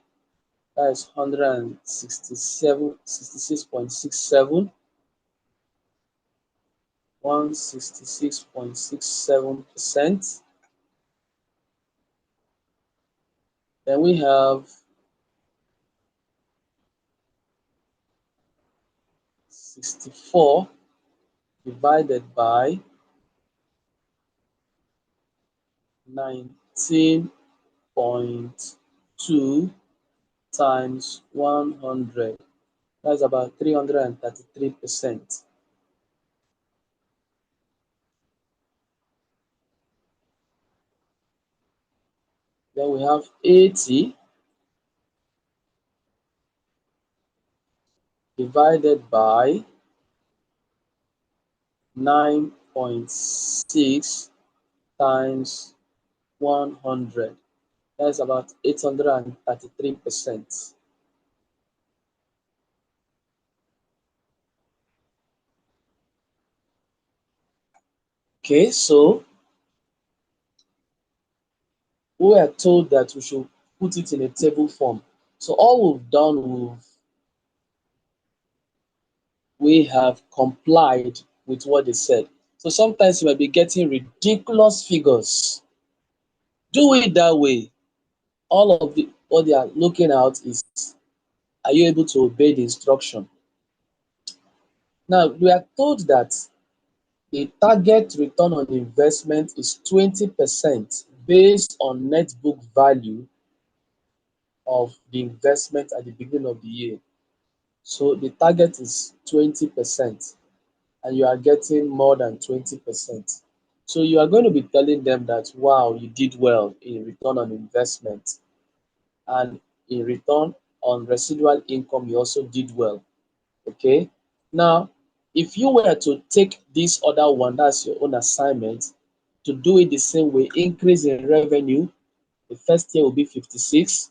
That is 167, 66.67, 166.67%. Then we have 64 divided by 19.2 times 100. That's about 333%. Then we have 80 divided by 9.6 times 100. That's about 833%. Okay, so we are told that we should put it in a table form. So all we've done, we have complied with what they said. So sometimes you might be getting ridiculous figures. Do it that way. All of the what they are looking at is, are you able to obey the instruction? Now we are told that the target return on investment is 20% based on net book value of the investment at the beginning of the year. So the target is 20%, and you are getting more than 20%. So you are going to be telling them that, wow, you did well in return on investment, and in return on residual income, you also did well. Okay. Now, if you were to take this other one, that's your own assignment, to do it the same way, increase in revenue, the first year will be 56.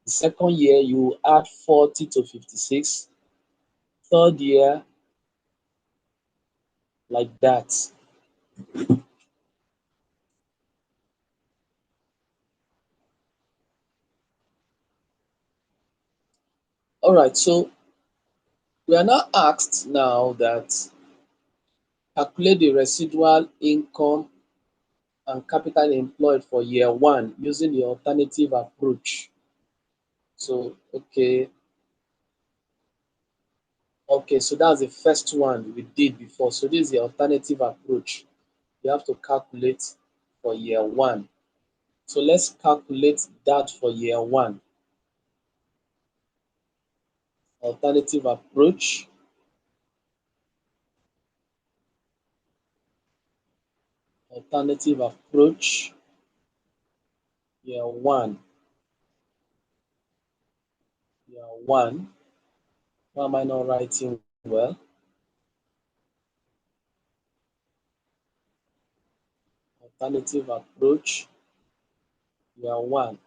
The second year, you add 40 to 56. Third year, like that. All right, so we are now asked now that calculate the residual income and capital employed for year one using the alternative approach. So, okay, so that's the first one we did before. So this is the alternative approach. You have to calculate for year one. So let's calculate that for year one. Alternative approach, alternative approach, year one, year one. Why am I not writing well? Alternative approach, year one.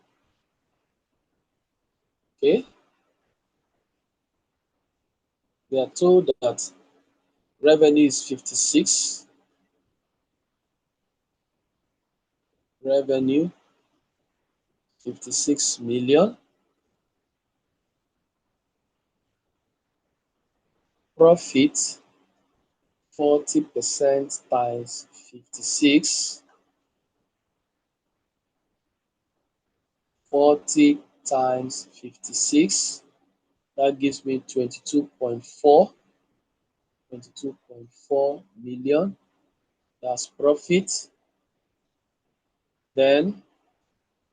Okay, we are told that revenue is 56, revenue 56 million, profit 40% times 56, 40 times 56, that gives me 22.4, 22.4 million. That's profit. Then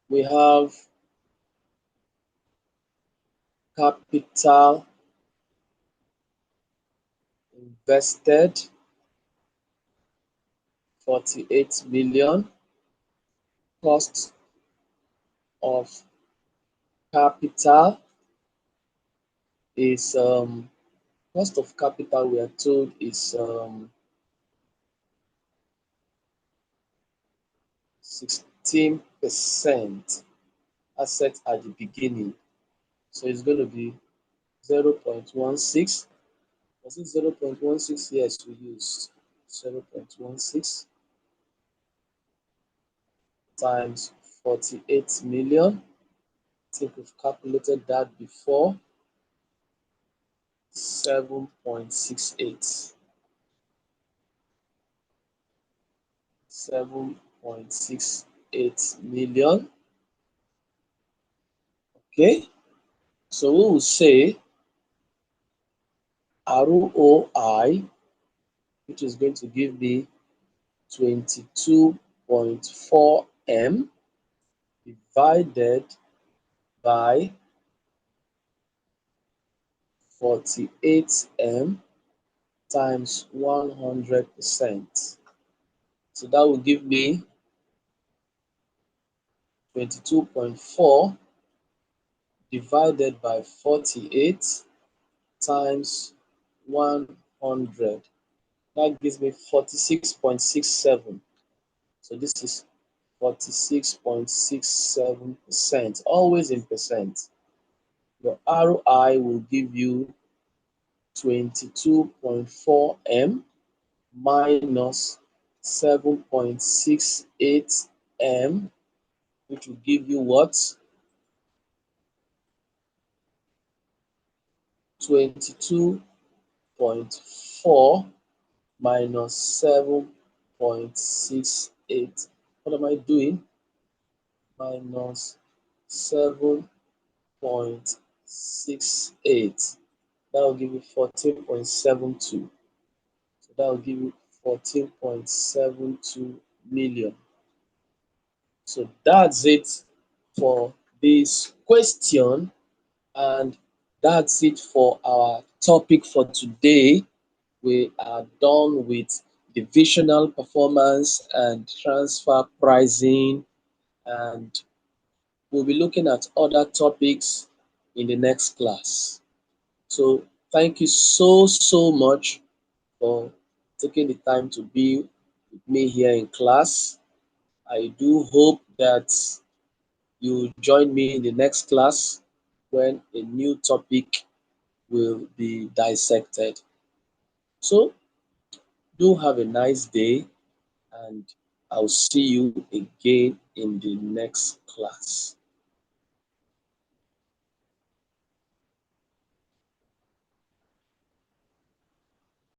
we have capital invested 48 million. Cost of capital is cost of capital we are told is 16% asset at the beginning. So it's going to be 0.16. Was it 0.16? Yes, we used 0.16 times 48 million. I think we've calculated that before. 7.68. 7.68 million. Okay, so we will say ROI, which is going to give me 22.4 M divided by 48 M times 100%. So that will give me 22.4 divided by 48 times 100. That gives me 46.67. So this is 46.67%, always in percent. Your ROI will give you 22.4 M minus 7.68 M, which will give you what? 22.4 minus 7.68. What am I doing? Minus 7.68. That will give you 14.72. So that will give you 14.72 million. So that's it for this question, and that's it for our topic for today. We are done with divisional performance and transfer pricing, and we'll be looking at other topics in the next class. So thank you so much for taking the time to be with me here in class. I do hope that you join me in the next class when a new topic will be dissected. So do have a nice day, and I'll see you again in the next class.